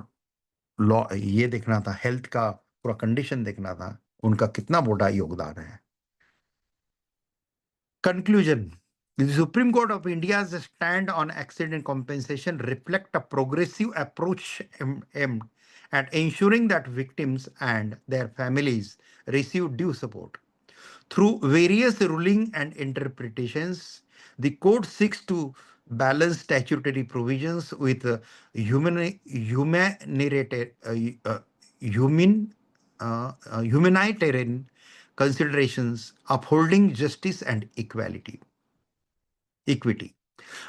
A: लॉ ये देखना था, हेल्थ का पूरा कंडीशन देखना था, उनका कितना बड़ा योगदान है। Conclusion. The Supreme Court of India's stand on accident compensation reflect a progressive approach aimed at ensuring that victims and their families receive due support. Through various ruling and interpretations, the court seeks to balance statutory provisions with human, humanitarian considerations, upholding justice and equity.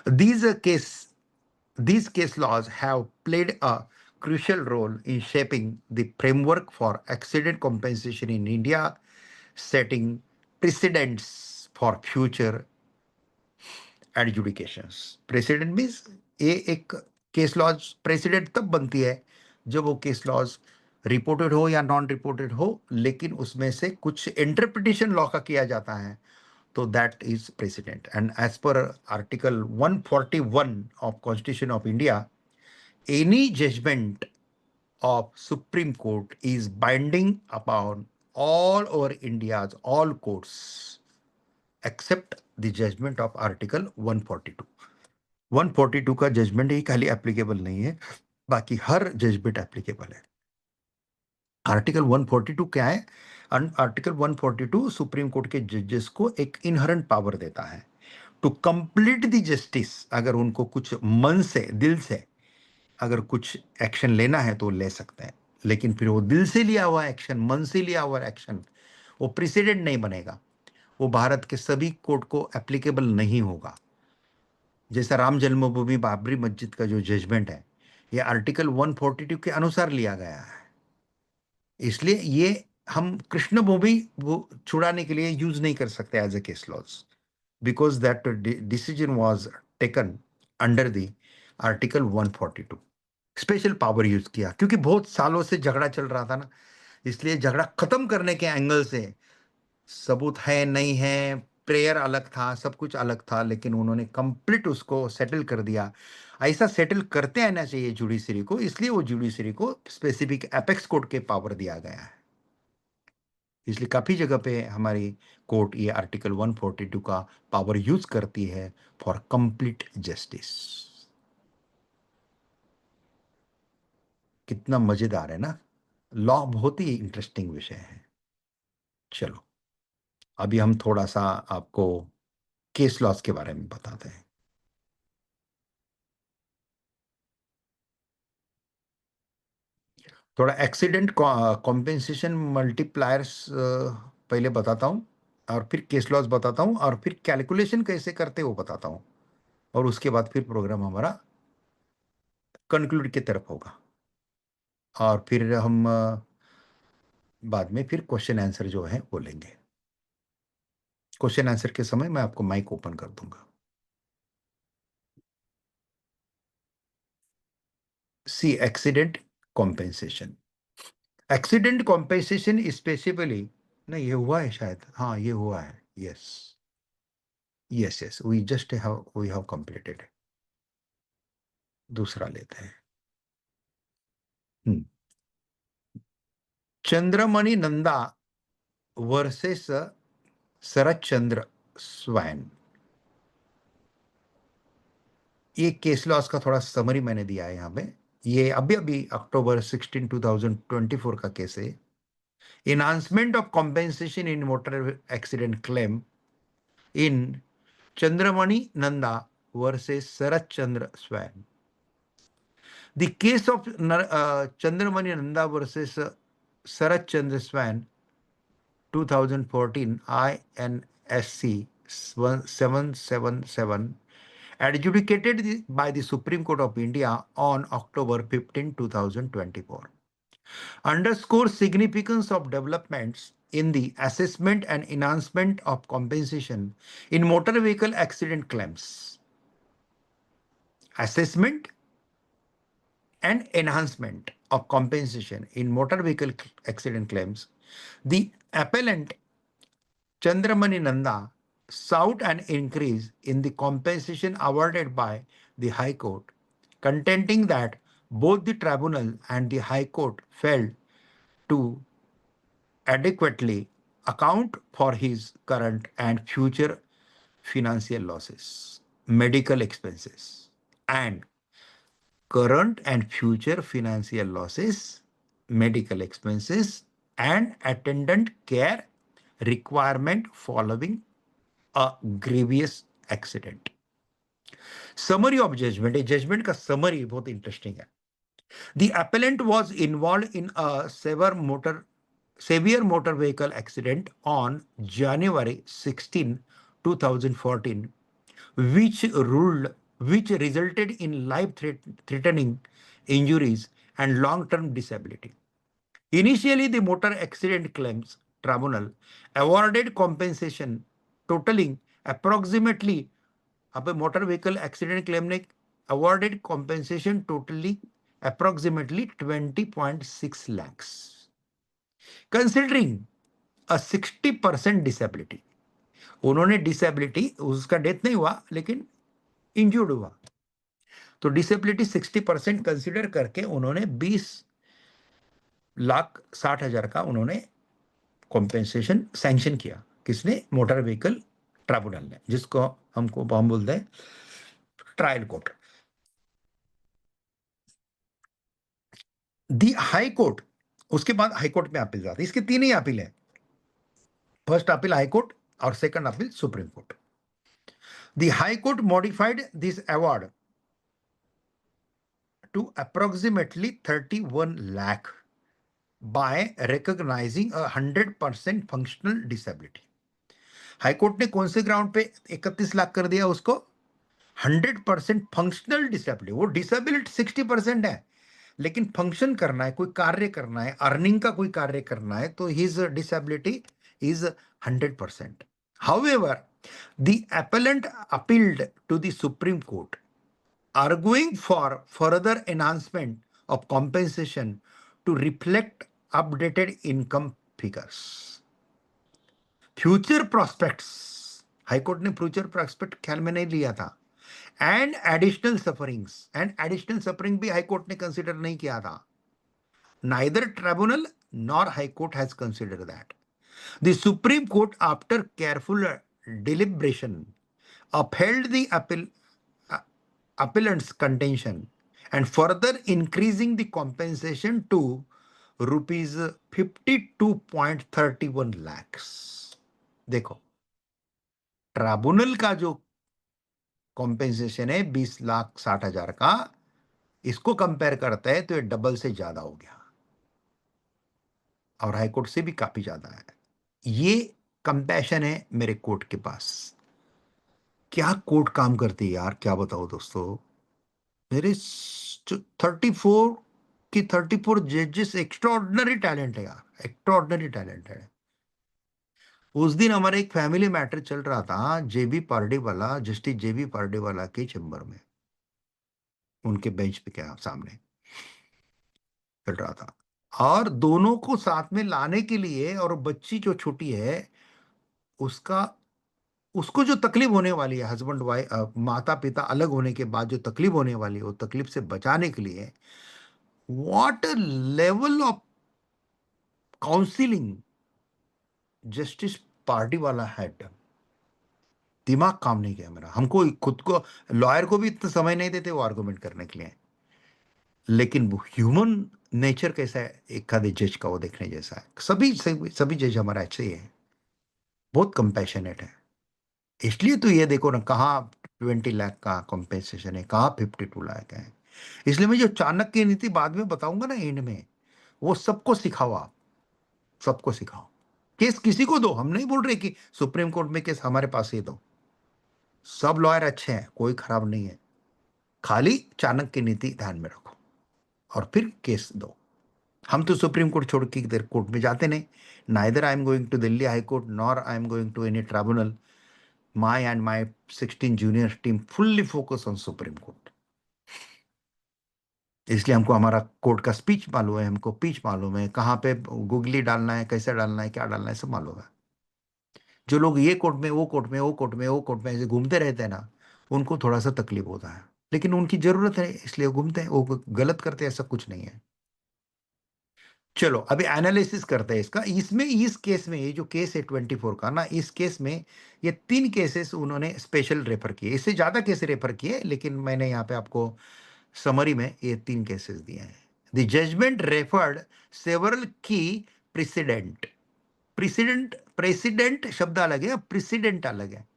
A: These case laws have played a crucial role in shaping the framework for accident compensation in India, setting precedents for future adjudications. Precedent means ये एक case laws president तब बनती है जब वो case laws reported हो या non reported हो, लेकिन उसमें से कुछ इंटरप्रिटेशन लॉ का किया जाता है, तो that is precedent. And as per Article 141 of Constitution of India, any judgment of Supreme Court is binding upon all over India's all courts except the judgment of Article 142. 142 का judgement ही खाली applicable नहीं है, बाकी हर judgement applicable है। Article 142 क्या है? Article 142 supreme court के जजेस को एक इनहरेंट पावर देता है टू कंप्लीट द जस्टिस। अगर उनको कुछ मन से, दिल से अगर कुछ एक्शन लेना है तो ले सकते हैं, लेकिन फिर वो दिल से लिया हुआ एक्शन, मन से लिया हुआ एक्शन, वो प्रेसिडेंट नहीं बनेगा, वो भारत के सभी कोर्ट को एप्लीकेबल नहीं होगा। जैसा राम जन्मभूमि बाबरी मस्जिद का जो जजमेंट है, ये आर्टिकल 142 के अनुसार लिया गया है, इसलिए ये हम कृष्ण भूमि छुड़ाने के लिए यूज नहीं कर सकते as a case laws, because that decision was taken under the article 142। Special power use किया क्योंकि बहुत सालों से झगड़ा चल रहा था ना, इसलिए झगड़ा खत्म करने के एंगल से सबूत है नहीं है, प्रेयर अलग था, सब कुछ अलग था, लेकिन उन्होंने कंप्लीट उसको सेटल कर दिया। ऐसा सेटल करते आना चाहिए जुडिशरी को, इसलिए वो जुडिशरी को स्पेसिफिक एपेक्स कोर्ट के पावर दिया गया है। इसलिए काफी जगह पे हमारी कोर्ट ये आर्टिकल 142 का पावर यूज करती है फॉर कंप्लीट जस्टिस। कितना मजेदार है ना, लॉ बहुत ही इंटरेस्टिंग विषय है। चलो अभी हम थोड़ा सा आपको केस लॉस के बारे में बताते हैं। थोड़ा एक्सीडेंट कॉम्पेंसेशन मल्टीप्लायर्स पहले बताता हूँ, और फिर केस लॉस बताता हूँ, और फिर कैलकुलेशन कैसे करते वो बताता हूँ, और उसके बाद फिर प्रोग्राम हमारा कंक्लूड की तरफ होगा, और फिर हम बाद में फिर क्वेश्चन आंसर जो है वो लेंगे। क्वेश्चन आंसर के समय मैं आपको माइक ओपन कर दूंगा। See accident compensation. Accident compensation specifically, नहीं ये हुआ है शायद, हाँ ये हुआ है, yes yes yes, we have completed. दूसरा लेते हैं। हम्म। चंद्रमणि नंदा वर्सेस शरद चंद्र स्वैन। ये केस लॉस का थोड़ा समरी मैंने दिया है यहाँ पे। ये अभी अभी अक्टूबर 16 2024 का केस है। Enhancement of compensation in motor accident claim in Chandramani Nanda versus Sharad Chandra swan. The case of Chandramani Nanda versus Sarath Chandra Swan, 2014 INSC 777, adjudicated by the Supreme Court of India on October 15, 2024, underscores significance of developments in the assessment and enhancement of compensation in motor vehicle accident claims. Assessment and enhancement of compensation in motor vehicle accident claims, the appellant Chandramani Nanda sought an increase in the compensation awarded by the High Court, contending that both the tribunal and the High Court failed to adequately account for his current and future financial losses, medical expenses, and current and future financial losses, medical expenses, and attendant care requirement following a grievous accident. Summary of judgment. A judgment का summary बहुत interesting है. The appellant was involved in a severe motor vehicle accident on January 16, 2014, which resulted in life-threatening injuries and long-term disability. Initially, the Motor Accident Claims Tribunal awarded compensation totaling approximately, अब motor vehicle accident claim ने awarded compensation totaling approximately 20.6 lakhs, considering a 60% disability. उन्होंने disability, उसका death नहीं हुआ लेकिन injured हुआ, तो disability 60% consider करके उन्होंने 20,60,000 का उन्होंने कॉम्पेंसेशन सैंक्शन किया। किसने? मोटर व्हीकल ट्राइब्यूनल ने, जिसको हम बोलते हैं ट्रायल कोर्ट। दी हाई कोर्ट, उसके बाद हाई कोर्ट में अपील जाती है। इसके तीन ही अपील है, फर्स्ट अपील हाई कोर्ट और second appeal supreme court. The high court modified this award to approximately 31 lakh by recognizing a 100% functional disability. High court ने कौन से ग्राउंड पे 31 लाख कर दिया उसको? 100% फंक्शनल डिसेबिलिटी, वो डिसेबिलिटी 60% है, लेकिन फंक्शन करना है, कोई कार्य करना है, अर्निंग का कोई कार्य करना है, तो his disability is 100%. However, the appellant appealed to the Supreme Court, arguing for further enhancement of compensation to reflect updated income figures. Future prospects, high court ने फ्यूचर प्रोस्पेक्ट ख्याल में नहीं लिया था, एंड एडिशनल सफरिंग भी हाईकोर्ट ने consider नहीं किया था. Neither tribunal nor High Court has considered that. The Supreme Court, after careful deliberation, upheld the appellant's contention and further increasing the compensation to rupees 52.31 lakhs. देखो, tribunal का जो compensation है 20,60,000 का, इसको कंपेयर करता है तो ये डबल से ज्यादा हो गया, और हाईकोर्ट से भी काफी ज्यादा है. ये कंपैशन है मेरे कोर्ट के पास. क्या कोर्ट काम करती है यार, क्या बताओ दोस्तों. मेरे 34 जजेस एक्स्ट्राऑर्डिनरी टैलेंट है यार, एक्स्ट्राऑर्डिनरी टैलेंट है. उस दिन हमारा एक फैमिली मैटर चल रहा था जस्टिस जेबी पार्डेवाला के चैम्बर में, उनके बेंच पे क्या सामने चल रहा था, और दोनों को साथ में लाने के लिए, और बच्ची जो छोटी है उसको जो तकलीफ होने वाली है, हस्बैंड वाइफ माता पिता अलग होने के बाद जो तकलीफ होने वाली है, वो तकलीफ से बचाने के लिए what level of counselling justice party वाला हैड. दिमाग काम नहीं किया मेरा. हमको खुद को, लॉयर को भी इतना समय नहीं देते वो आर्गुमेंट करने के लिए, लेकिन वो ह्यूमन नेचर कैसा है एक आधे जज का, वो देखने जैसा है. सभी जज हमारा अच्छे ही है, बहुत कंपैशनेट है. इसलिए तो ये देखो ना, कहाँ 20 लाख का कॉम्पेंसेशन है, कहाँ 52 लाख है. इसलिए मैं जो चाणक्य नीति बाद में बताऊंगा ना एंड में, वो सबको सिखाओ, आप सबको सिखाओ. केस किसी को दो, हम नहीं बोल रहे कि सुप्रीम कोर्ट में केस हमारे पास ही दो. सब लॉयर अच्छे हैं, कोई खराब नहीं है, खाली चाणक्य नीति ध्यान में रखो और फिर केस दो. हम तो सुप्रीम कोर्ट छोड़ के इधर कोर्ट में जाते नहीं. Neither I am going to Delhi high court nor I am going to any tribunal. My and my 16 junior team fully focus on Supreme Court. इसलिए हमको हमारा कोर्ट का स्पीच मालूम है, हमको पिच मालूम है, कहाँ पे गुगली डालना है, कैसे डालना है, क्या डालना है, सब मालूम है. जो लोग ये कोर्ट में वो कोर्ट में वो कोर्ट में वो कोर्ट में ऐसे घूमते रहते हैं ना, उनको थोड़ा सा तकलीफ होता है, लेकिन उनकी जरूरत है इसलिए घूमते हैं. वो गलत करते हैं ऐसा कुछ नहीं है. चलो अभी एनालिसिस करते हैं इसका. इस केस में, ये जो केस है 24 का ना, इस केस में ये 3 केसेस उन्होंने स्पेशल रेफर किए. इससे ज्यादा केस रेफर किए, लेकिन मैंने यहाँ पे आपको समरी में ये 3 केसेस दिए हैं. द जजमेंट रेफर्ड सेवरल की प्रेसिडेंट. प्रेसिडेंट शब्द अलग है, प्रेसिडेंट अलग है.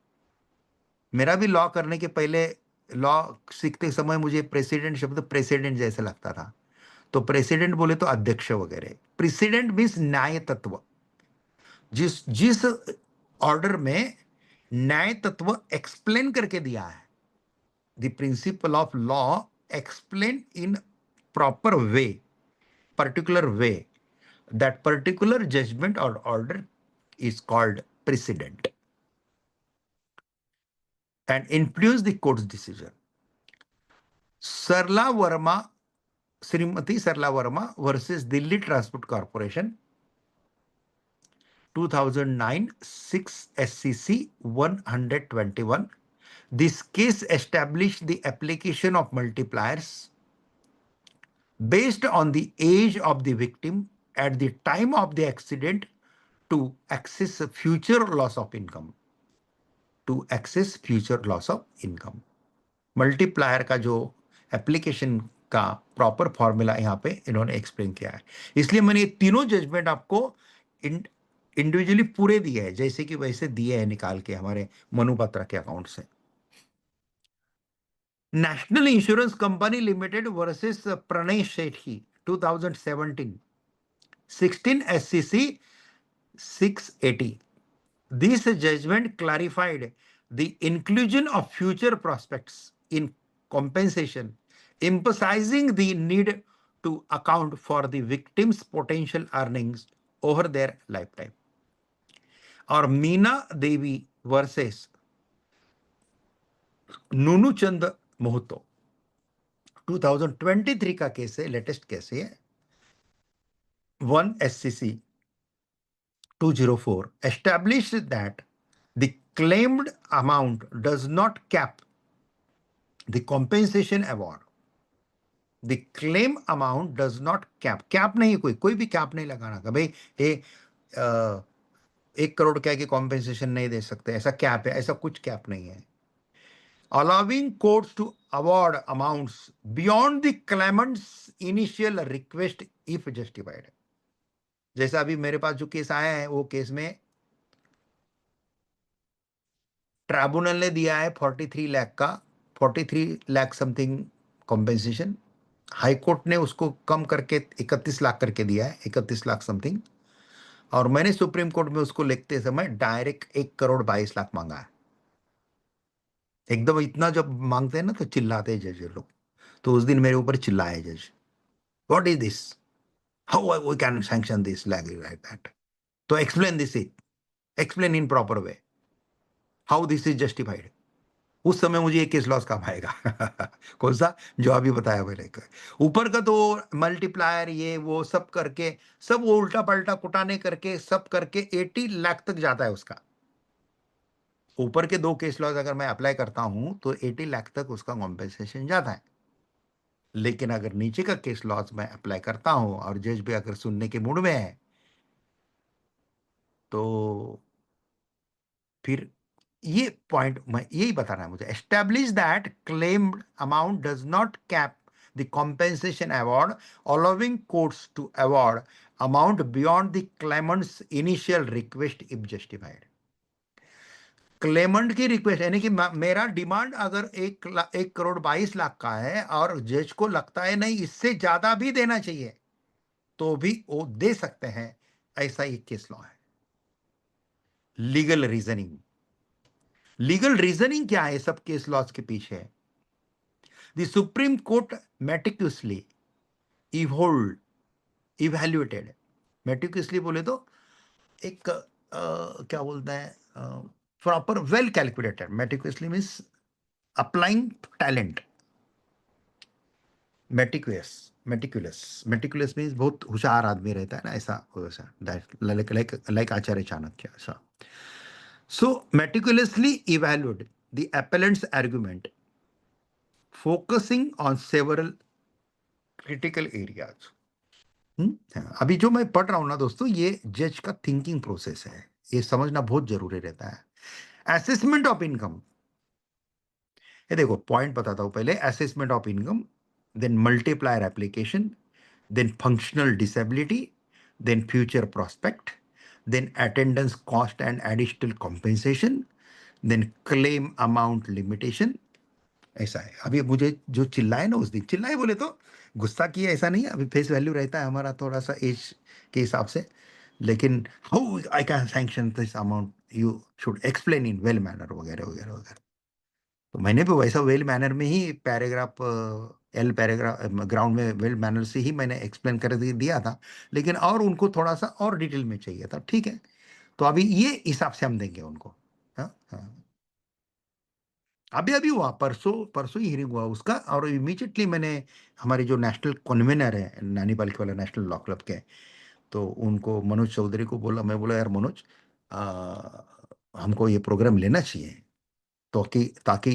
A: मेरा भी लॉ करने के पहले, लॉ सीखते समय मुझे प्रेसिडेंट शब्द प्रेसिडेंट जैसा लगता था. तो प्रेसिडेंट बोले तो अध्यक्ष वगैरह. प्रेसिडेंट मीन्स न्याय तत्व. जिस ऑर्डर में न्याय तत्व एक्सप्लेन करके दिया है, the principle of law explain in proper way, particular way, that particular judgement और order is called president and influence the court's decision. Shrimati Sarla Verma versus Delhi transport corporation 2009 6 SCC 121. This case established the application of multipliers based on the age of the victim at the time of the accident to access future loss of income. Multiplier का जो application का proper formula यहाँ पे इन्होंने explain किया है. इसलिए मैंने ये तीनों जजमेंट आपको इंडिविजुअली पूरे दिए हैं, जैसे कि वैसे दिए हैं निकाल के हमारे मनु बत्रा के अकाउंट से. National insurance company limited versus Pranay Sethi 2017 16 SCC 680. This judgment clarified the inclusion of future prospects in compensation, emphasizing the need to account for the victim's potential earnings over their lifetime. और मीना देवी वर्सेस नूनू चंद मोहतो 2023 का case है, latest case है, 1 SCC 204 established that the claimed amount does not cap the compensation award. The claim amount does not cap नहीं, कोई भी cap नहीं लगाना कि भाई ये 1 करोड़ क्या की कॉम्पेंसेशन नहीं दे सकते, ऐसा कैप है, ऐसा कुछ कैप नहीं है. Allowing courts to award amounts beyond the claimant's initial request if justified. जैसा अभी मेरे पास जो केस आया है, वो केस में ट्राइब्यूनल ने दिया है 43 लाख का, 43 lakh something compensation. High court ने उसको कम करके 31 लाख करके दिया है, 31 लाख समथिंग. और मैंने सुप्रीम कोर्ट में उसको लिखते समय डायरेक्ट 1 करोड़ 22 लाख मांगा है. एकदम इतना जब मांगते हैं ना तो चिल्लाते हैं जज लोग. तो उस दिन मेरे ऊपर चिल्लाए जज, what is this, how we can sanction this like that, तो explain this, explain in proper way how this is justified. उस समय मुझे ये केस लॉस काम आएगा. कौन सा, जो अभी बताया मैंने. ऊपर का तो मल्टीप्लायर ये वो सब करके, सब वो उल्टा पलटा कुटाने करके सब करके 80 लाख तक जाता है उसका. ऊपर के 2 केस लॉस अगर मैं अप्लाई करता हूं तो 80 लाख तक उसका कॉम्पेंसेशन जाता है. लेकिन अगर नीचे का केस लॉस मैं अप्लाई करता हूं और जज भी अगर सुनने के मूड में है तो फिर ये पॉइंट मैं यही बताना है मुझे. Establish that claimed amount does not cap the compensation award, allowing courts to award amount beyond the claimants initial request if justified. Claimant की रिक्वेस्ट यानी कि मेरा डिमांड अगर 1 करोड़ 22 लाख का है और जज को लगता है नहीं इससे ज्यादा भी देना चाहिए तो भी वो दे सकते हैं. ऐसा एक केस लॉ है. लीगल रीजनिंग, लीगल रीजनिंग क्या है सब केस लॉस के पीछे. The supreme court meticulously evaluated, meticulously बोले तो एक क्या बोलते हैं, proper well calculated. Meticulously means applying talent. Meticulous means बहुत होशियार आदमी रहता है ना, ऐसा वैसा, लाइक आचार्य चाणक्य ऐसा. So meticulously evaluate the appellant's argument, focusing on several critical areas. अभी जो मैं पढ़ रहा हूं ना दोस्तों, ये जज का थिंकिंग प्रोसेस है, ये समझना बहुत जरूरी रहता है. असेसमेंट ऑफ इनकम, ये देखो पॉइंट बताता हूं पहले. Assessment of income, then multiplier application, then functional disability, then future prospect, then attendance cost and additional compensation, then claim amount limitation. ऐसा है. अभी मुझे जो चिल्लाए ना उस दिन, चिल्लाए बोले तो गुस्सा किया ऐसा नहीं है, अभी फेस वैल्यू रहता है हमारा थोड़ा सा एज के हिसाब से. लेकिन how I can sanction this amount, you should explain in well manner वगैरह वगैरह वगैरह. तो मैंने भी वैसा वेल मैनर में ही पैराग्राफ एल पैराग्राफ ग्राउंड में वेल मैनर से ही मैंने एक्सप्लेन कर दिया था. लेकिन और उनको थोड़ा सा और डिटेल में चाहिए था. ठीक है, तो अभी ये हिसाब से हम देंगे उनको. हाँ हाँ. अभी अभी हुआ, परसों परसों ही हियरिंग हुआ उसका. और इमीडिएटली मैंने हमारे जो नेशनल कन्वीनर है नानी पालिका वाला नेशनल लॉ क्लब के, तो उनको मनोज चौधरी को बोला, मैं बोला यार मनोज, हमको ये प्रोग्राम लेना चाहिए तो कि ताकि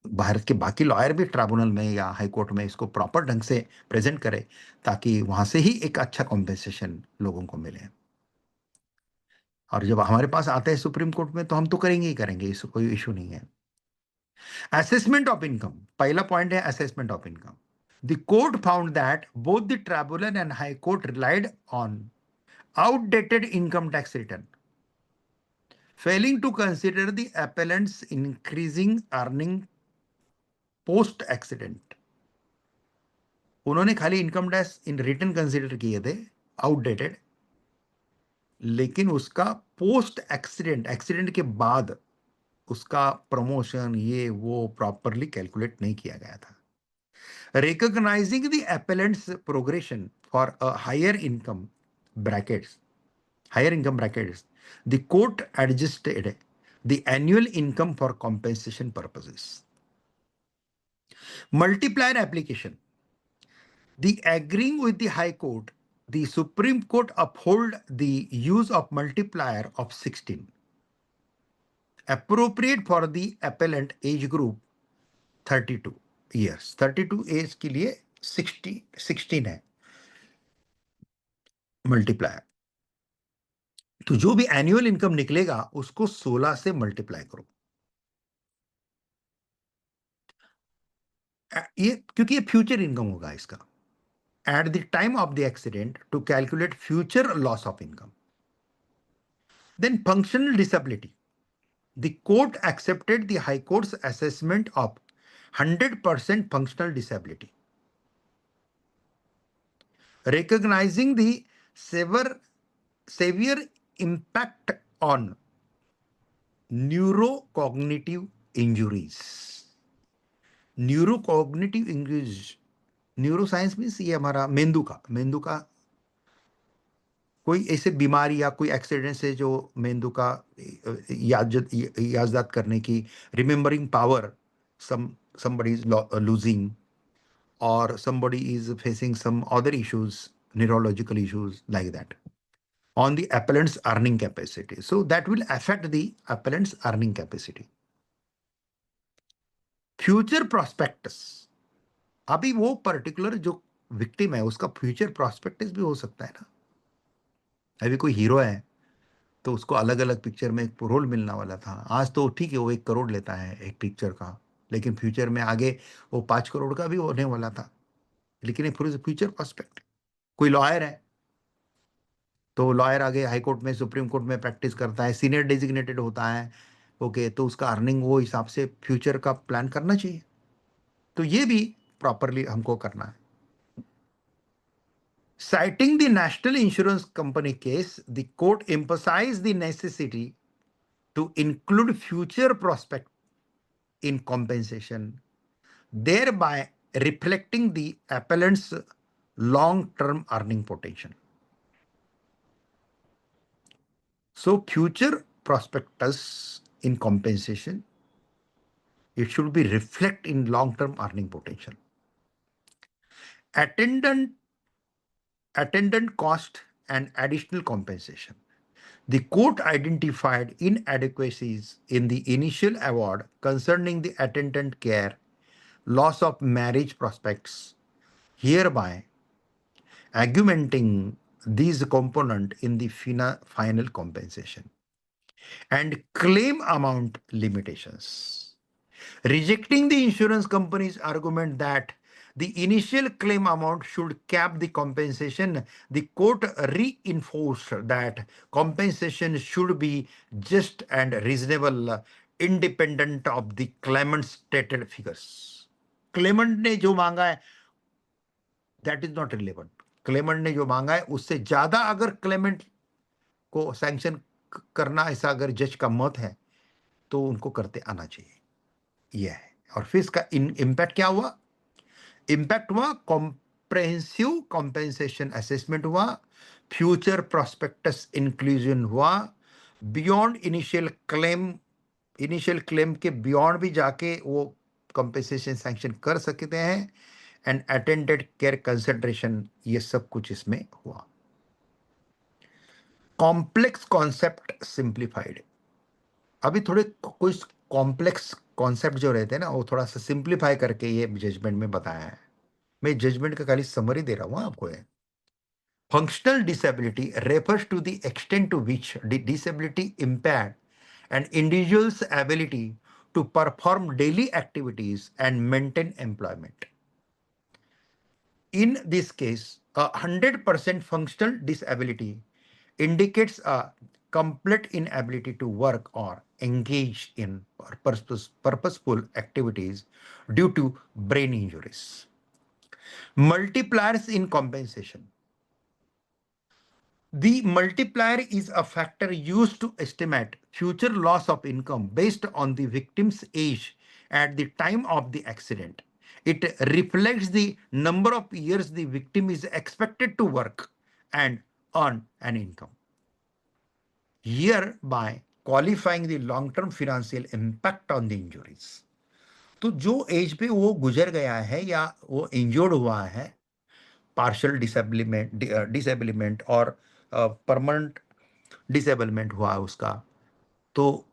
A: भारत के बाकी लॉयर भी ट्राइब्यूनल में या हाई कोर्ट में इसको प्रॉपर ढंग से प्रेजेंट करे ताकि वहां से ही एक अच्छा कॉम्पेंसेशन लोगों को मिले. और जब हमारे पास आते हैं सुप्रीम कोर्ट में तो हम तो करेंगे ही करेंगे, इसको कोई इशू नहीं है. असेसमेंट ऑफ इनकम, पहला पॉइंट है assessment of income. The court found that both the tribunal and high court relied on outdated income tax return, failing to consider the appellant's increasing earning post accident. उन्होंने खाली income tax in return consider किए थे outdated, लेकिन उसका post accident, accident के बाद उसका promotion ये वो प्रॉपरली कैलकुलेट नहीं किया गया था. Recognizing the appellant's progression for a higher income brackets, the court adjusted the annual income for compensation purposes. Multiplier application. The agreeing with the High Court, the Supreme Court uphold the use of multiplier of 16, appropriate for the appellant age group 32 years. 32 as के लिए 16 है multiplier. तो जो भी annual income निकलेगा उसको 16 से multiply करो. ये क्योंकि ये फ्यूचर इनकम होगा इसका. At the time of the accident to calculate future loss of income. Then functional disability. The court accepted the high court's assessment of 100% functional disability, recognizing the severe impact on neurocognitive injuries. Neurocognitive injuries, neuroscience means ये हमारा मेंदू का कोई ऐसे बीमारी या कोई accident से जो मेंदू का याददाश्त करने की remembering power somebody is losing, or somebody is facing some other issues, neurological issues like that, on the appellant's earning capacity. So that will affect the appellant's earning capacity. Future prospectus. अभी वो particular जो victim है उसका future prospectus भी हो सकता है ना. अभी कोई हीरो है तो उसको अलग अलग पिक्चर में एक रोल मिलने वाला था. आज तो ठीक है वो 1 करोड़ लेता है एक पिक्चर का, लेकिन फ्यूचर में आगे वो 5 करोड़ का भी होने वाला था. लेकिन एक फ्यूचर प्रोस्पेक्ट. कोई लॉयर है तो लॉयर आगे हाई कोर्ट में सुप्रीम कोर्ट में प्रैक्टिस करता है, सीनियर डेजिग्नेटेड होता है, ओके, तो उसका अर्निंग वो हिसाब से फ्यूचर का प्लान करना चाहिए. तो ये भी प्रॉपरली हमको करना है. Citing the National Insurance Company case, the court emphasized the necessity to include future prospect in compensation, thereby reflecting the appellant's long-term earning potential. So future prospectus in compensation, it should be reflect in long-term earning potential. Attendant cost and additional compensation. The court identified inadequacies in the initial award concerning the attendant care, loss of marriage prospects, hereby augmenting these components in the final compensation, and claim amount limitations. Rejecting the insurance company's argument that the initial claim amount should cap the compensation, the court reinforced that compensation should be just and reasonable, independent of the claimant's stated figures. Claimant ने जो मांगा है, that is not relevant. Claimant ने जो मांगा है उससे ज्यादा अगर claimant को सैंक्शन करना ऐसा अगर जज का मत है तो उनको करते आना चाहिए. यह है. और फिर इसका इम्पैक्ट क्या हुआ? इम्पैक्ट हुआ कॉम्प्रहेंसिव कॉम्पेंसेशन असेसमेंट हुआ, फ्यूचर प्रोस्पेक्टस इंक्लूजन हुआ, बियॉन्ड इनिशियल क्लेम के बियॉन्ड भी जाके वो कॉम्पेंसेशन सैंक्शन कर सकते हैं, एंड अटेंडेड केयर कंसिडरेशन, ये सब कुछ इसमें हुआ. Complex concept simplified. अभी थोड़े कोई कॉम्प्लेक्स कॉन्सेप्ट जो रहते हैं ना वो थोड़ा सा सिंप्लीफाई करके ये जजमेंट में बताया है. मैं जजमेंट का खाली समरी दे रहा हूं आपको. है functional disability refers to the extent to which the disability impair an individual's ability to perform daily activities and maintain employment. In this case, a 100% functional disability indicates a complete inability to work or engage in purposeful activities due to brain injuries. Multipliers in compensation. The multiplier is a factor used to estimate future loss of income based on the victim's age at the time of the accident. It reflects the number of years the victim is expected to work and earn an income, hereby qualifying the long-term financial impact on the injuries. तो जो as पे वो गुजर गया है या वो injured हुआ है, पार्शियल डिसेबलिमेंट और परमानेंट डिसेबलमेंट हुआ है उसका, तो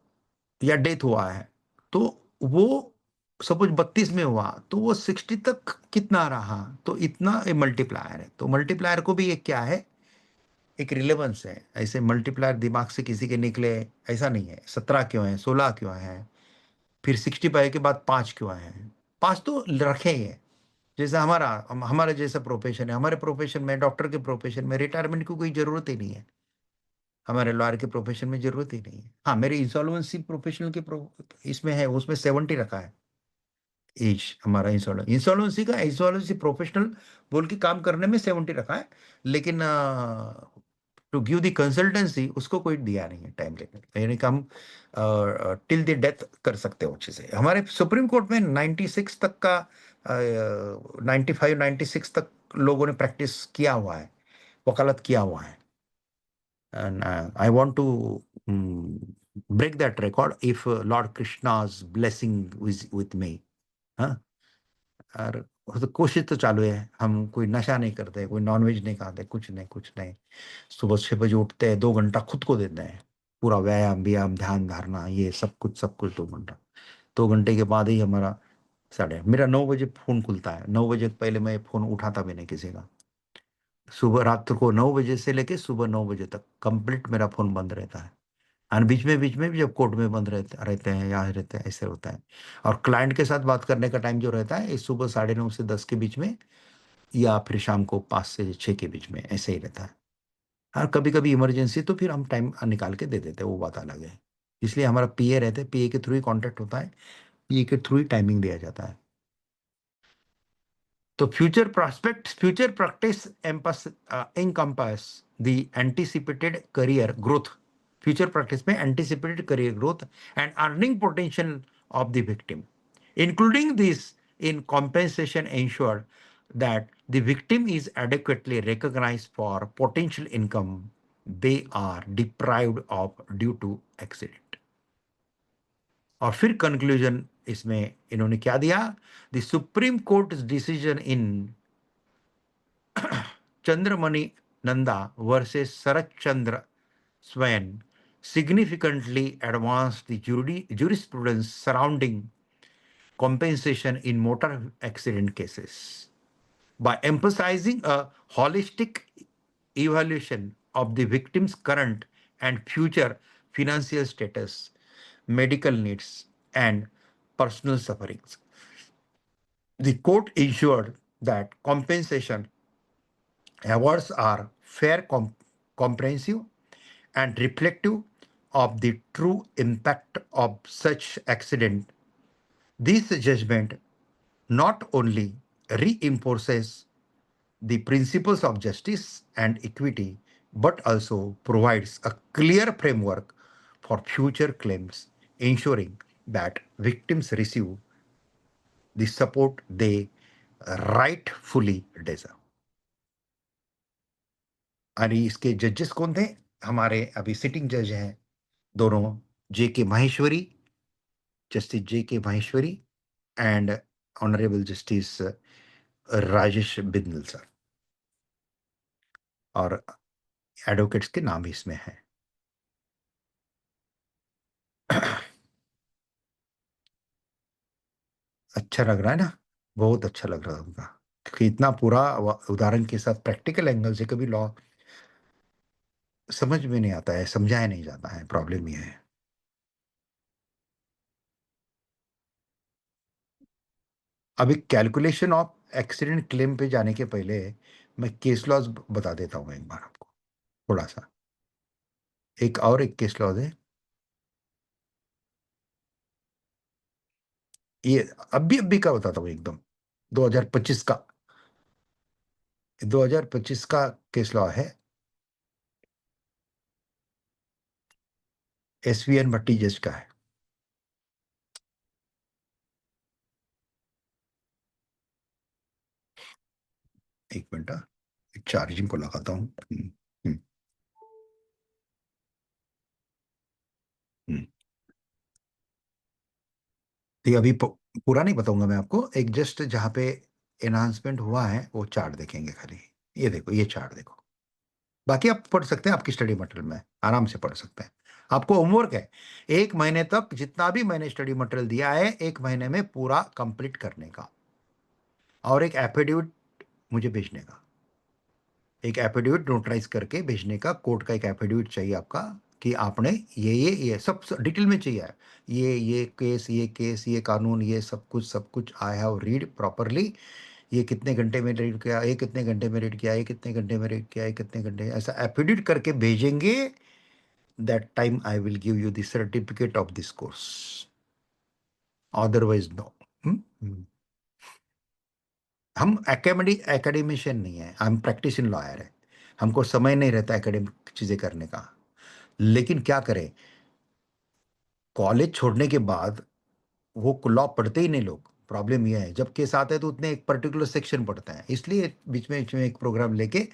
A: या डेथ हुआ है, तो वो सपोज 32 में हुआ तो वो 60 तक कितना रहा, तो इतना मल्टीप्लायर है। तो मल्टीप्लायर को भी एक क्या है, एक रिलेवेंस है। ऐसे मल्टीप्लायर दिमाग से किसी के निकले ऐसा नहीं है, 17 क्यों है, 16 क्यों है, फिर 65 के बाद 5 क्यों है, 5 तो रखे ही है। जैसे हमारा जैसा प्रोफेशन है, हमारे प्रोफेशन में, डॉक्टर के प्रोफेशन में रिटायरमेंट की कोई जरूरत ही नहीं है, हमारे लॉयर के प्रोफेशन में जरूरत ही नहीं है। हाँ, मेरे इंसॉल्वेंसी प्रोफेशनल के इसमें है, उसमें 70 रखा है एज। हमारा इंसॉल्वेंसी का, इंसॉल्वेंसी प्रोफेशनल बोल के काम करने में 70 रखा है, लेकिन टू गिव द कंसल्टेंसी उसको कोई दिया नहीं है टाइम लिमिट, यानी कि हम टिल द डेथ कर सकते हो अच्छे से। हमारे सुप्रीम कोर्ट में 96 तक का, 95 96 तक लोगों ने प्रैक्टिस किया हुआ है, वकालत किया हुआ है। And I want to break that record if Lord Krishna's blessing is with me. हाँ, और तो कोशिश तो चालू है। हम कोई नशा नहीं करते, कोई नॉनवेज नहीं खाते, कुछ नहीं कुछ नहीं। सुबह 6 बजे उठते हैं, 2 घंटा खुद को देते हैं, पूरा व्यायाम व्यायाम ध्यान धारणा ये सब कुछ 2 घंटा। 2 घंटे के बाद ही हमारा मेरा 9 बजे फोन खुलता है। 9 बजे पहले मैं फोन उठाता भी नहीं किसी का। सुबह रात को 9 बजे से लेके सुबह 9 बजे तक कंप्लीट मेरा फोन बंद रहता है। और बीच में भी जब कोर्ट में बंद रहते हैं, यहाँ रहते हैं, ऐसे होता है। और क्लाइंट के साथ बात करने का टाइम जो रहता है, इस सुबह 9:30 से 10 के बीच में, या फिर शाम को 5 से 6 के बीच में, ऐसे ही रहता है। और कभी कभी इमरजेंसी तो फिर हम टाइम निकाल के दे देते हैं, वो बात अलग है। इसलिए हमारा पीए रहते हैं, पीए के थ्रू ही कॉन्टेक्ट होता है, पीए के थ्रू ही टाइमिंग दिया जाता है। तो future practice encompass the anticipated career growth. Future practice में anticipated career growth and earning potential of the victim, including this in compensation ensure that the victim is adequately recognized for potential income they are deprived of due to accident. और फिर conclusion इसमें इन्होंने क्या दिया, the supreme court decision in Chandramani Nanda versus Sarat Chandra Swain significantly advanced the jurisprudence surrounding compensation in motor accident cases by emphasizing a holistic evaluation of the victim's current and future financial status, medical needs, and personal sufferings. The court ensured that compensation awards are fair, comprehensive, and reflective of the true impact of such accident. This judgment not only reinforces the principles of justice and equity, but also provides a clear framework for future claims, ensuring that victims receive the support they rightfully deserve. और इसके जजेस कौन थे? हमारे अभी sitting जज हैं दोनों, J.K. Maheshwari, justice J.K. Maheshwari and honourable justice Rajesh Bindal sir. और एडवोकेट्स के नाम भी इसमें है। अच्छा लग रहा है ना, बहुत अच्छा लग रहा है उनका, क्योंकि इतना पूरा उदाहरण के साथ प्रैक्टिकल एंगल से कभी लॉ समझ में नहीं आता है, समझाया नहीं जाता है, प्रॉब्लम ये है। अभी कैलकुलेशन ऑफ एक्सीडेंट क्लेम पे जाने के पहले मैं केस लॉज बता देता हूँ एक बार आपको थोड़ा सा। एक केस लॉज है, ये अभी का बताता हूँ एकदम, 2025 का, 2025 का केस लॉ है। SVN भट्टी जज का है। एक मिनट, चार्जिंग को लगाता हूँ। हम्म, हम्म। तो ये अभी पूरा नहीं बताऊंगा मैं आपको, एक जस्ट जहाँ पे एनहांसमेंट हुआ है वो चार्ट देखेंगे खाली। ये देखो, ये चार्ट देखो। बाकी आप पढ़ सकते हैं, आपकी स्टडी मटेरियल में आराम से पढ़ सकते हैं। आपको होमवर्क है, 1 महीने तक जितना भी मैंने स्टडी मटेरियल दिया है 1 महीने में पूरा कंप्लीट करने का, और एक एफिडेविट मुझे भेजने का। एक एफिडेविट नोटराइज करके भेजने का, कोर्ट का एक एफिडेविट चाहिए आपका, कि आपने ये सब डिटेल में चाहिए। ये कानून, ये सब कुछ आई हैव रीड प्रॉपरली। ये कितने घंटे में रीड किया, ये कितने घंटे में रीड किया, ये कितने घंटे में रीड किया, ये कितने घंटे, ऐसा एफिडेविट करके भेजेंगे। That time I will give you the certificate of this course, otherwise no. हम एकेडमिशियन नहीं है, हम प्रैक्टिस इन लॉयर है। हमको समय नहीं रहता एकेडमिक चीजें करने का। लेकिन क्या करें, कॉलेज छोड़ने के बाद वो लॉ पढ़ते ही नहीं लोग। प्रॉब्लम यह है, जब केस आते हैं तो उतने एक पर्टिकुलर सेक्शन पढ़ते हैं, इसलिए बीच में एक प्रोग्राम लेके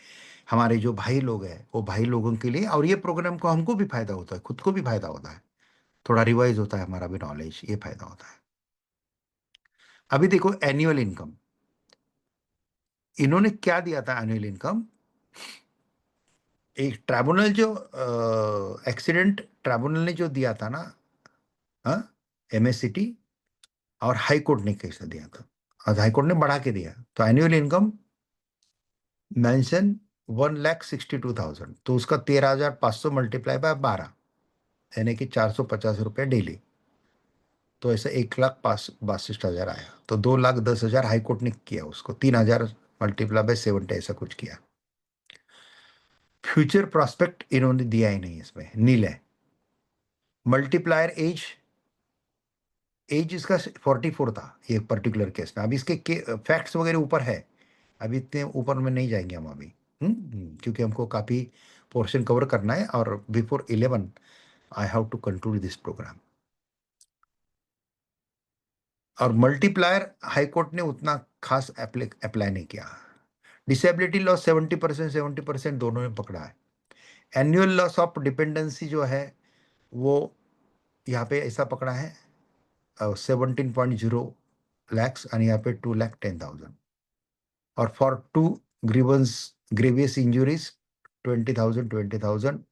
A: हमारे जो भाई लोग हैं वो भाई लोगों के लिए, और ये प्रोग्राम को हमको भी फायदा होता है, खुद को भी फायदा होता है, थोड़ा रिवाइज होता है हमारा भी नॉलेज, ये फायदा होता है। अभी देखो एनुअल इनकम, इन्होंने क्या दिया था एनुअल इनकम। एक ट्राइब्यूनल जो एक्सीडेंट ट्राइब्यूनल ने जो दिया था ना, हाँ, MSCT और हाई कोर्ट ने कैसे दिया था, और हाई कोर्ट ने बढ़ा के दिया, तो एनुअल इनकम मेंशन 1,62,000, तो उसका 13,500 मल्टीप्लाई बाय 12, यानी कि 450 रुपये डेली। तो ऐसे 1,62,000 आया, तो 2,10,000 हाई कोर्ट ने किया, उसको 3,000 मल्टीप्लाई बाय 70 ऐसा कुछ किया। फ्यूचर प्रोस्पेक्ट इन्होंने दिया ही नहीं, इसमें नील है। मल्टीप्लायर एज, एज इसका 44 था ये पर्टिकुलर केस में। अभी इसके फैक्ट्स वगैरह ऊपर है, अभी इतने ऊपर में नहीं जाएंगे हम अभी। क्योंकि हमको काफ़ी पोर्शन कवर करना है, और before 11 I have to conclude this programme. और मल्टीप्लायर हाई कोर्ट ने उतना खास अप्लाई नहीं किया। डिसेबिलिटी लॉस 70%, 70% दोनों में पकड़ा है। एनुअल लॉस ऑफ डिपेंडेंसी जो है वो यहाँ पे ऐसा पकड़ा है, 17.0 लैक्स, और यहाँ पे 2,10,000। और for two grievance grievous injuries 20,000, 20,000।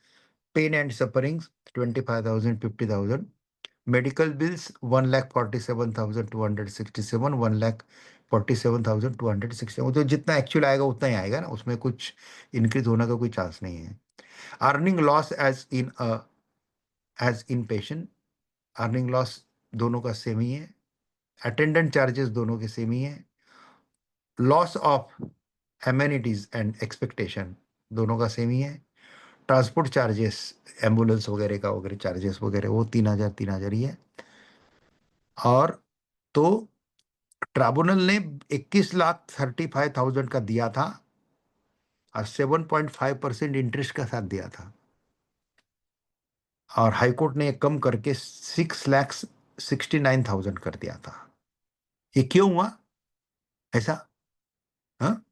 A: Pain and sufferings 25,000, 50,000। Medical bills 1,47,267, 1,47,267, तो जितना एक्चुअल आएगा उतना ही आएगा ना, उसमें कुछ इंक्रीज होने का कोई चांस नहीं है। Earning loss as in patient, earning loss दोनों का सेम ही है। अटेंडेंट चार्जेस दोनों के सेम ही है। Loss of amenities and expectation दोनों का सेम ही है। ट्रांसपोर्ट चार्जेस, एम्बुलेंस वगैरह का वगैरह चार्जेस वगैरह, वो 3,000 3,000 ही है। और तो ट्राइब्यूनल ने 21,35,000 का दिया था, और 7.5% इंटरेस्ट का साथ दिया था। और हाईकोर्ट ने कम करके 6,69,000 कर दिया था। ये क्यों हुआ ऐसा? हाँ,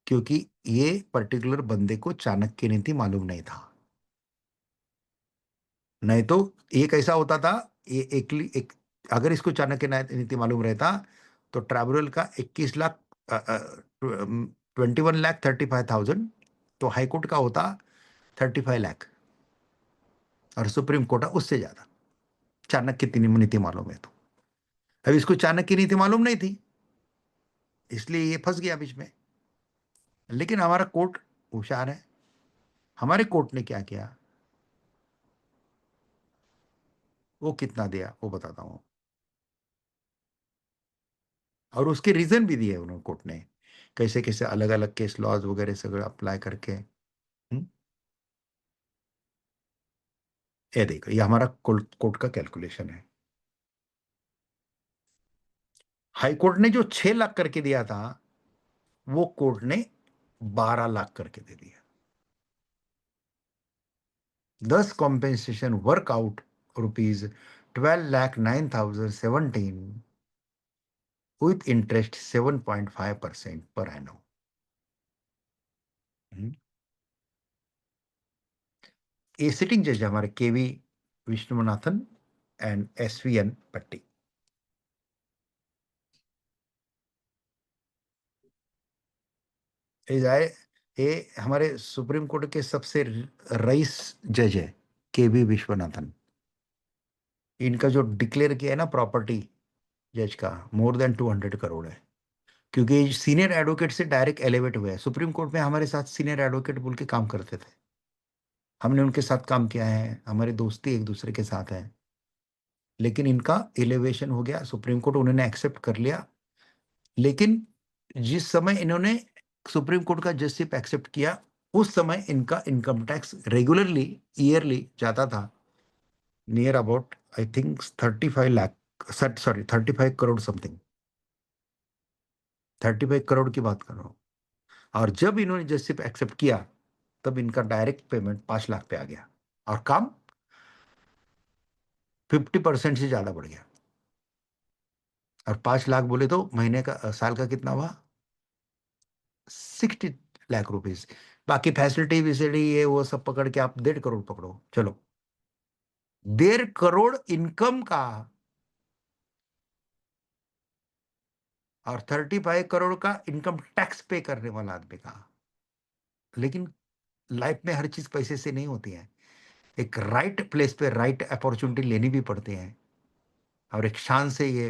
A: क्योंकि ये पर्टिकुलर बंदे को चाणक्य नीति मालूम नहीं था। नहीं तो एक ऐसा होता था, ये अगर इसको चाणक्य नीति मालूम रहता तो ट्राइब्यूनल का 21 लाख 21,35,000, तो हाईकोर्ट का होता 35 लाख, और सुप्रीम कोर्ट है उससे ज्यादा। चाणक्य की नीति मालूम है तो। अब इसको चाणक्य की नीति मालूम नहीं थी, इसलिए ये फंस गया बीच में। लेकिन हमारा कोर्ट होशियार है। हमारे कोर्ट ने क्या किया, वो कितना दिया वो बताता हूँ, और उसके रीजन भी दिए उन्होंने कोर्ट ने, कैसे कैसे अलग अलग केस लॉज वगैरह से अप्लाई करके। ये देखो, ये हमारा कोर्ट का कैलकुलेशन है। हाई कोर्ट ने जो 6 लाख करके दिया था, वो कोर्ट ने 12 लाख करके दे दिया। thus compensation work out rupees 12,09,017 with interest 7.5% per annum. ये सिटिंग जज हमारे केवी विष्णुनाथन एंड एसवीएन पट्टी। ये हमारे सुप्रीम कोर्ट के सबसे रईस जज है केवी विश्वनाथन। इनका जो डिक्लेयर किया है ना प्रॉपर्टी जज का, मोर देन 200 करोड़ है, क्योंकि सीनियर एडवोकेट से डायरेक्ट एलिवेट हुए हैं। सुप्रीम कोर्ट में हमारे साथ सीनियर एडवोकेट बोल के काम करते थे, हमने उनके साथ काम किया है, हमारी दोस्ती एक दूसरे के साथ है। लेकिन इनका एलिवेशन हो गया, सुप्रीम कोर्ट उन्होंने एक्सेप्ट कर लिया। लेकिन जिस समय इन्होंने सुप्रीम कोर्ट का जजशिप एक्सेप्ट किया, उस समय इनका इनकम टैक्स रेगुलरली ईयरली जाता था near about I think 35 lakh, sorry 35 crore something, 35 crore की बात कर रहा हूँ। और जब इन्होंने जजशिप एक्सेप्ट किया, तब इनका डायरेक्ट पेमेंट 5 लाख पे आ गया और काम 50% से ज्यादा बढ़ गया। और 5 लाख बोले तो महीने का, साल का कितना हुआ? 60 लाख रुपीज। बाकी फैसिलिटी विसिलिटी ये वो सब पकड़ के आप 1.5 करोड़ पकड़ो, चलो 1.5 करोड़ इनकम का। और 35 करोड़ का इनकम टैक्स पे करने वाला आदमी का। लेकिन लाइफ में हर चीज पैसे से नहीं होती है, एक राइट प्लेस पे राइट अपॉर्चुनिटी लेनी भी पड़ती है, और एक शान से ये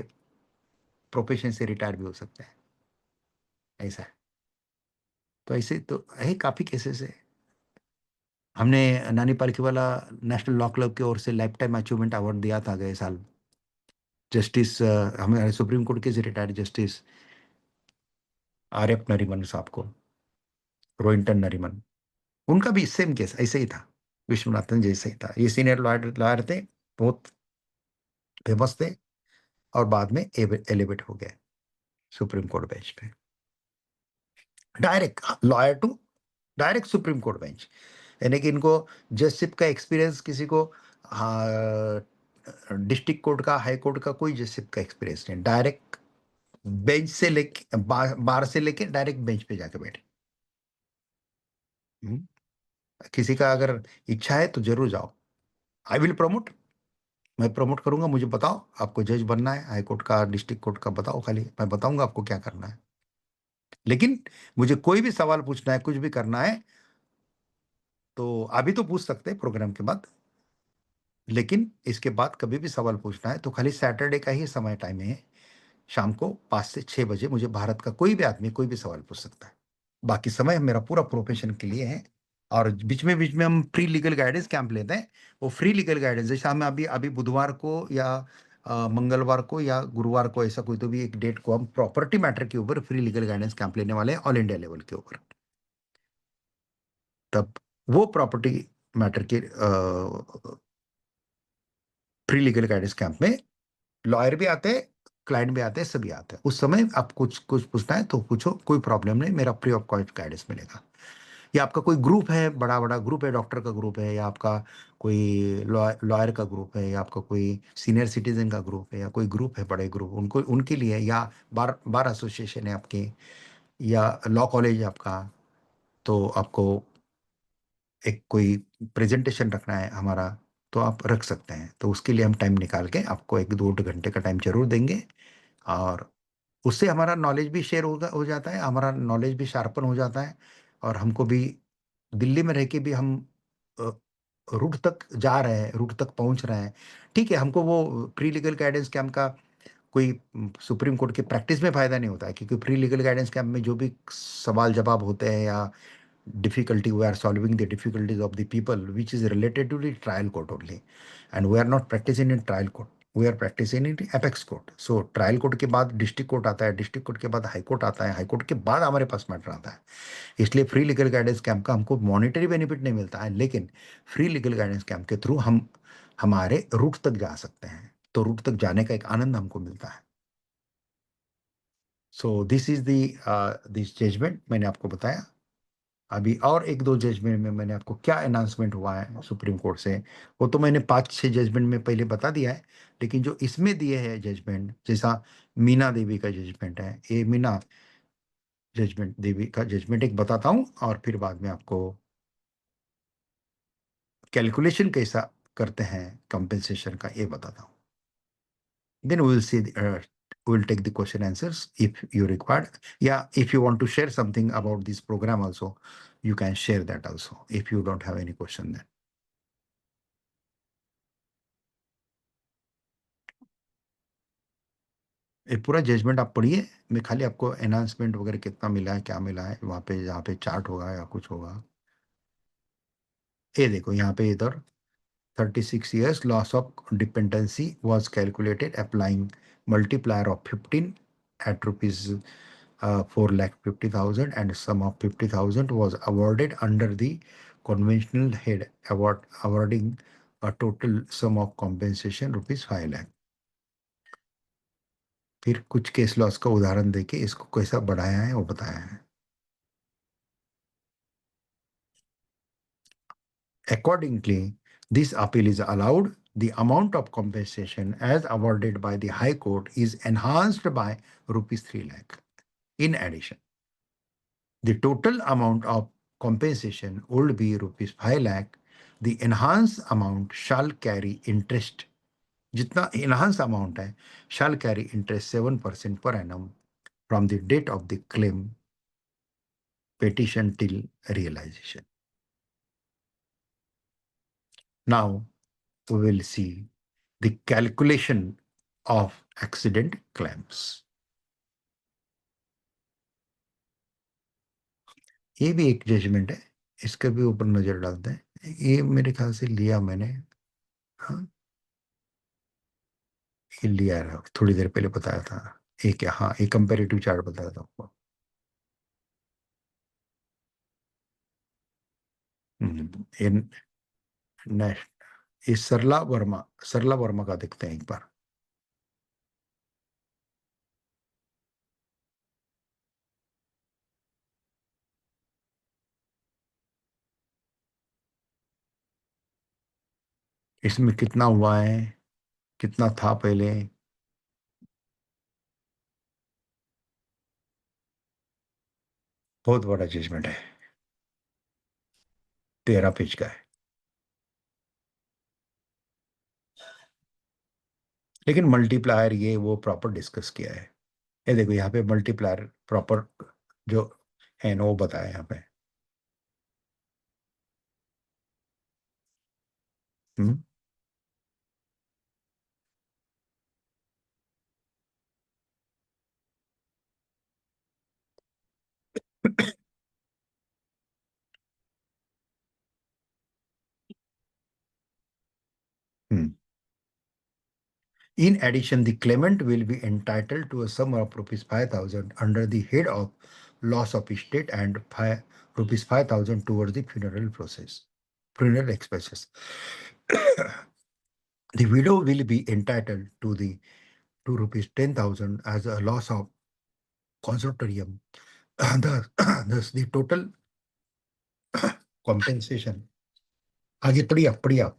A: प्रोफेशन से रिटायर भी हो सकता है, ऐसा है। तो ऐसे तो है, काफी केसेस है। हमने नानी पालकीवाला नेशनल लॉ क्लब की ओर से लाइफ टाइम अचीवमेंट अवार्ड दिया था गए साल। जस्टिस हमारे सुप्रीम कोर्ट के retired justice R F Nariman साहब को, रोहिंटन नरीमन, उनका भी सेम केस ऐसे ही था, विश्वनाथन जैसे ही था। ये सीनियर लॉयर लॉयर थे, बहुत फेमस थे, और बाद में एलिवेट हो गए सुप्रीम कोर्ट बेंच पे, direct lawyer to direct supreme court bench. यानी कि इनको जजशिप का एक्सपीरियंस किसी को डिस्ट्रिक्ट कोर्ट का, हाई कोर्ट का कोई जजशिप का एक्सपीरियंस नहीं, डायरेक्ट बेंच से लेके बार से लेके डायरेक्ट बेंच पे जाके बैठे। हम्म। किसी का अगर इच्छा है तो जरूर जाओ, आई विल प्रमोट, मैं प्रमोट करूंगा। मुझे बताओ आपको जज बनना है, हाई कोर्ट का डिस्ट्रिक्ट कोर्ट का बताओ, खाली मैं बताऊंगा आपको क्या करना है। लेकिन मुझे कोई भी सवाल पूछना है, कुछ भी करना है, तो अभी तो पूछ सकते हैं प्रोग्राम के बाद, लेकिन इसके बाद कभी भी सवाल पूछना है तो खाली सैटरडे का ही समय टाइम है, शाम को 5 से 6 बजे मुझे भारत का कोई भी आदमी कोई भी सवाल पूछ सकता है। बाकी समय मेरा पूरा प्रोफेशन के लिए है। और बीच में हम फ्री लीगल गाइडेंस कैंप लेते हैं। वो फ्री लीगल गाइडेंस जैसे हम अभी अभी बुधवार को या मंगलवार को या गुरुवार को, ऐसा कोई तो भी एक डेट को हम प्रॉपर्टी मैटर के ऊपर फ्री लीगल गाइडेंस कैंप लेने वाले हैं, ऑल इंडिया लेवल के ऊपर। तब वो प्रॉपर्टी मैटर के फ्री लीगल गाइडेंस कैंप में लॉयर भी आते हैं, क्लाइंट भी आते हैं, सभी आते हैं। उस समय आप कुछ कुछ पूछना है तो पूछो, कोई प्रॉब्लम नहीं, मेरा फ्री ऑफ कॉस्ट गाइडेंस मिलेगा। या आपका कोई ग्रुप है, बड़ा बड़ा ग्रुप है, डॉक्टर का ग्रुप है, या आपका कोई लॉयर का ग्रुप है, या आपका कोई सीनियर सिटीजन का ग्रुप है, या कोई ग्रुप है बड़े ग्रुप, उनको उनके लिए, या बार बार एसोसिएशन है आपकी, या लॉ कॉलेज है आपका, तो आपको एक कोई प्रेजेंटेशन रखना है हमारा, तो आप रख सकते हैं। तो उसके लिए हम टाइम निकाल के आपको 1-2 घंटे का टाइम जरूर देंगे। और उससे हमारा नॉलेज भी शेयर हो जाता है, हमारा नॉलेज भी शार्पन हो जाता है। और हमको भी दिल्ली में रह के भी हम रूट तक जा रहे हैं, रूट तक पहुंच रहे हैं। ठीक है, हमको वो प्री लीगल गाइडेंस कैंप का कोई सुप्रीम कोर्ट के प्रैक्टिस में फायदा नहीं होता है, क्योंकि प्री लीगल गाइडेंस कैंप में जो भी सवाल जवाब होते हैं, या difficulty we are solving the difficulties of the people which is related to the trial court only, and we are not practicing in trial court, we are practicing in apex court. So trial court के बाद district court आता है, district court के बाद high court आता है, high court के बाद हमारे पास मैटर आता है। इसलिए फ्री लीगल गाइडेंस कैंप का हमको मॉनिटरी बेनिफिट नहीं मिलता है, लेकिन फ्री लीगल गाइडेंस कैंप के थ्रू हम हमारे रूट तक जा सकते हैं, तो रूट तक जाने का एक आनंद हमको मिलता है। So this is the this judgement मैंने आपको बताया। अभी और एक दो जजमेंट में मैंने आपको क्या अनाउंसमेंट हुआ है सुप्रीम कोर्ट से, वो तो मैंने 5-6 जजमेंट में पहले बता दिया है। लेकिन जो इसमें दिए हैं जजमेंट, जैसा मीना देवी का जजमेंट है, ये मीना जजमेंट देवी का जजमेंट एक बताता हूँ, और फिर बाद में आपको कैलकुलेशन कैसा करते हैं कंपेंसेशन का ये बताता हूँ। Then we will see, we will take the question answers if you require. Yeah, if you want to share something about this program also, you can share that also if you don't have any question then. ये पूरा judgement आप पढ़िए, मैं खाली आपको enhancement वगैरह कितना मिला है, क्या मिला है वहाँ पे, जहाँ पे चार्ट होगा या कुछ होगा। ये देखो यहाँ पे इधर 36 years loss of dependency was calculated applying multiplier of 15 at rupees 4,50,000, and sum of 50,000 was awarded under the conventional head awarding a total sum of compensation rupees 5 lakh। फिर कुछ केस लॉस का उदाहरण देके इसको कैसा बढ़ाया है वो बताया है। Accordingly, this appeal is allowed. The amount of compensation as awarded by the High Court is enhanced by rupees 3 lakh. In addition, the total amount of compensation would be rupees 5 lakh. The enhanced amount shall carry interest. जितना enhanced amount है shall carry interest 7% per annum from the date of the claim petition till realization. Now we will see the calculation of accident claims. ये भी एक judgement है, इसके भी ऊपर नजर डालते हैं। ये मेरे ख्याल से लिया मैंने, हाँ ये लिया है, थोड़ी देर पहले बताया था। ये क्या, हाँ ये कंपेरेटिव चार्ट बताया था आपको। ये नेक्स्ट, ये सरला वर्मा का देखते हैं एक बार। इसमें कितना हुआ है, कितना था पहले। बहुत बड़ा जजमेंट है, 13 पेज का है। लेकिन मल्टीप्लायर ये वो प्रॉपर डिस्कस किया है। ये देखो यहाँ पे मल्टीप्लायर प्रॉपर जो है ना वो बताया यहाँ पे। हम्म हम्म। In addition, the claimant will be entitled to a sum of rupees 5,000 under the head of loss of estate and rupees 5,000 towards the funeral process, funeral expenses. The widow will be entitled to the to rupees 10,000 as a loss of consortium. Thus, thus the total compensation. आगे पढ़िए।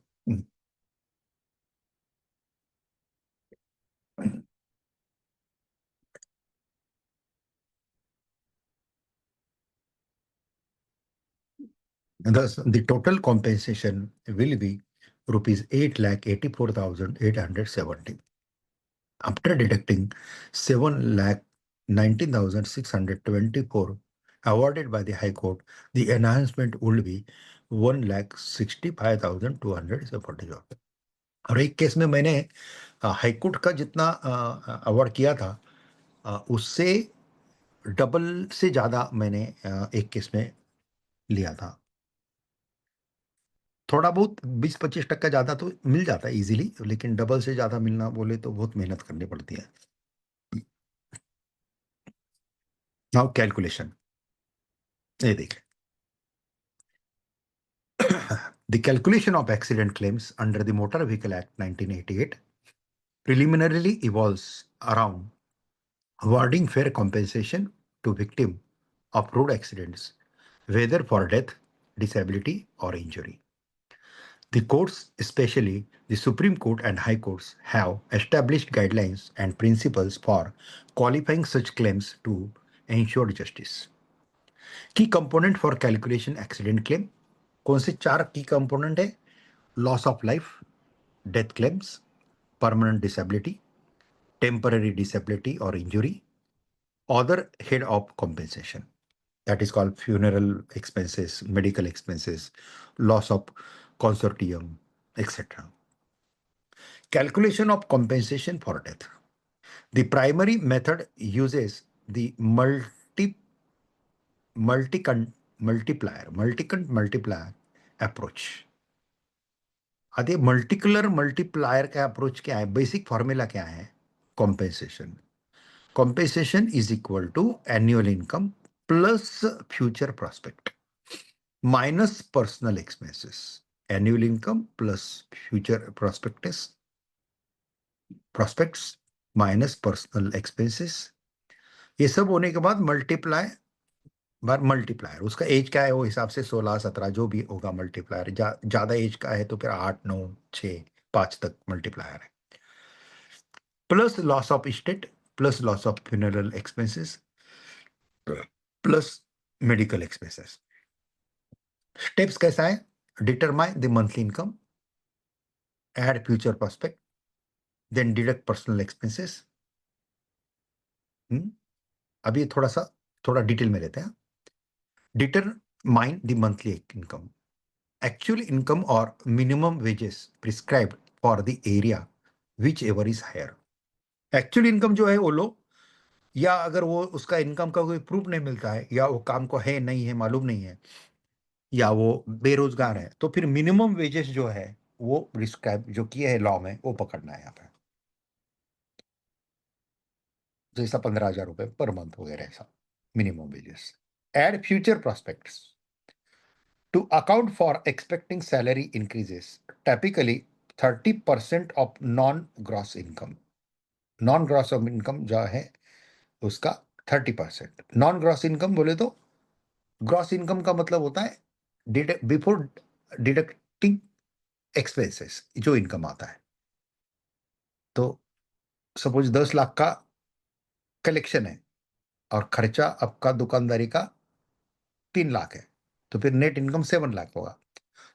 A: Thus, the total compensation will be rupees 8,84,870 after deducting 7,19,624 awarded by the High Court. The enhancement would be 1,65,240। और एक case में मैंने high court का जितना award किया था उससे डबल से ज्यादा मैंने एक केस में लिया था। थोड़ा बहुत 20-25% ज्यादा तो मिल जाता है इजीली, लेकिन डबल से ज्यादा मिलना बोले तो बहुत मेहनत करनी पड़ती है। नाउ कैलकुलेशन, ये देखें। The calculation of accident claims under the Motor Vehicle Act 1988 preliminarily evolves around awarding fair compensation to victim of road accidents whether for death, disability, or injury. The courts, especially the Supreme Court and High Courts, have established guidelines and principles for qualifying such claims to ensure justice. Key component for calculation accident claim. कौन से 4 की component है? Loss of life, death claims, permanent disability, temporary disability और injury, other head of compensation. That is called funeral expenses, medical expenses, loss of consortium, etc. Calculation of compensation for death. The primary method uses the multiplier approach. अरे मल्टीकुलर multiplier का approach क्या है? Basic formula क्या है? Compensation. Compensation is equal to annual income plus future prospect minus personal expenses. Annual income plus future prospects minus personal expenses. ये सब होने के बाद मल्टीप्लायर. उसका एज क्या है वो हिसाब से 16 17 जो भी होगा मल्टीप्लायर. ज्यादा एज का है तो फिर 8 9 6 5 तक मल्टीप्लायर है. Plus loss of estate plus loss of funeral expenses plus medical expenses. Steps कैसा है? Determine the monthly income, add future prospect, then deduct personal expenses. अभी थोड़ा डिटेल में लेते हैं. Determine the monthly income. Actual income or minimum wages prescribed for the area, whichever is higher. Actual income जो है वो लो, या अगर वो उसका इनकम का कोई प्रूफ नहीं मिलता है, या वो काम को है नहीं है मालूम नहीं है, या वो बेरोजगार है, तो फिर मिनिमम वेजेस जो है वो प्रिस्क्राइब जो किया है लॉ में वो पकड़ना है यहाँ पे. जैसा 15,000 रुपए पर मंथ वगैरह ऐसा minimum wages. Add future prospects. To account for expecting salary increases, typically 30% of non-gross income. Non-gross income जो है उसका 30%. Non-gross income बोले तो gross income का मतलब होता है before deducting expenses जो income आता है. तो सपोज 10 लाख का कलेक्शन है और खर्चा आपका दुकानदारी का 3 लाख है, तो फिर नेट इनकम 7 लाख होगा.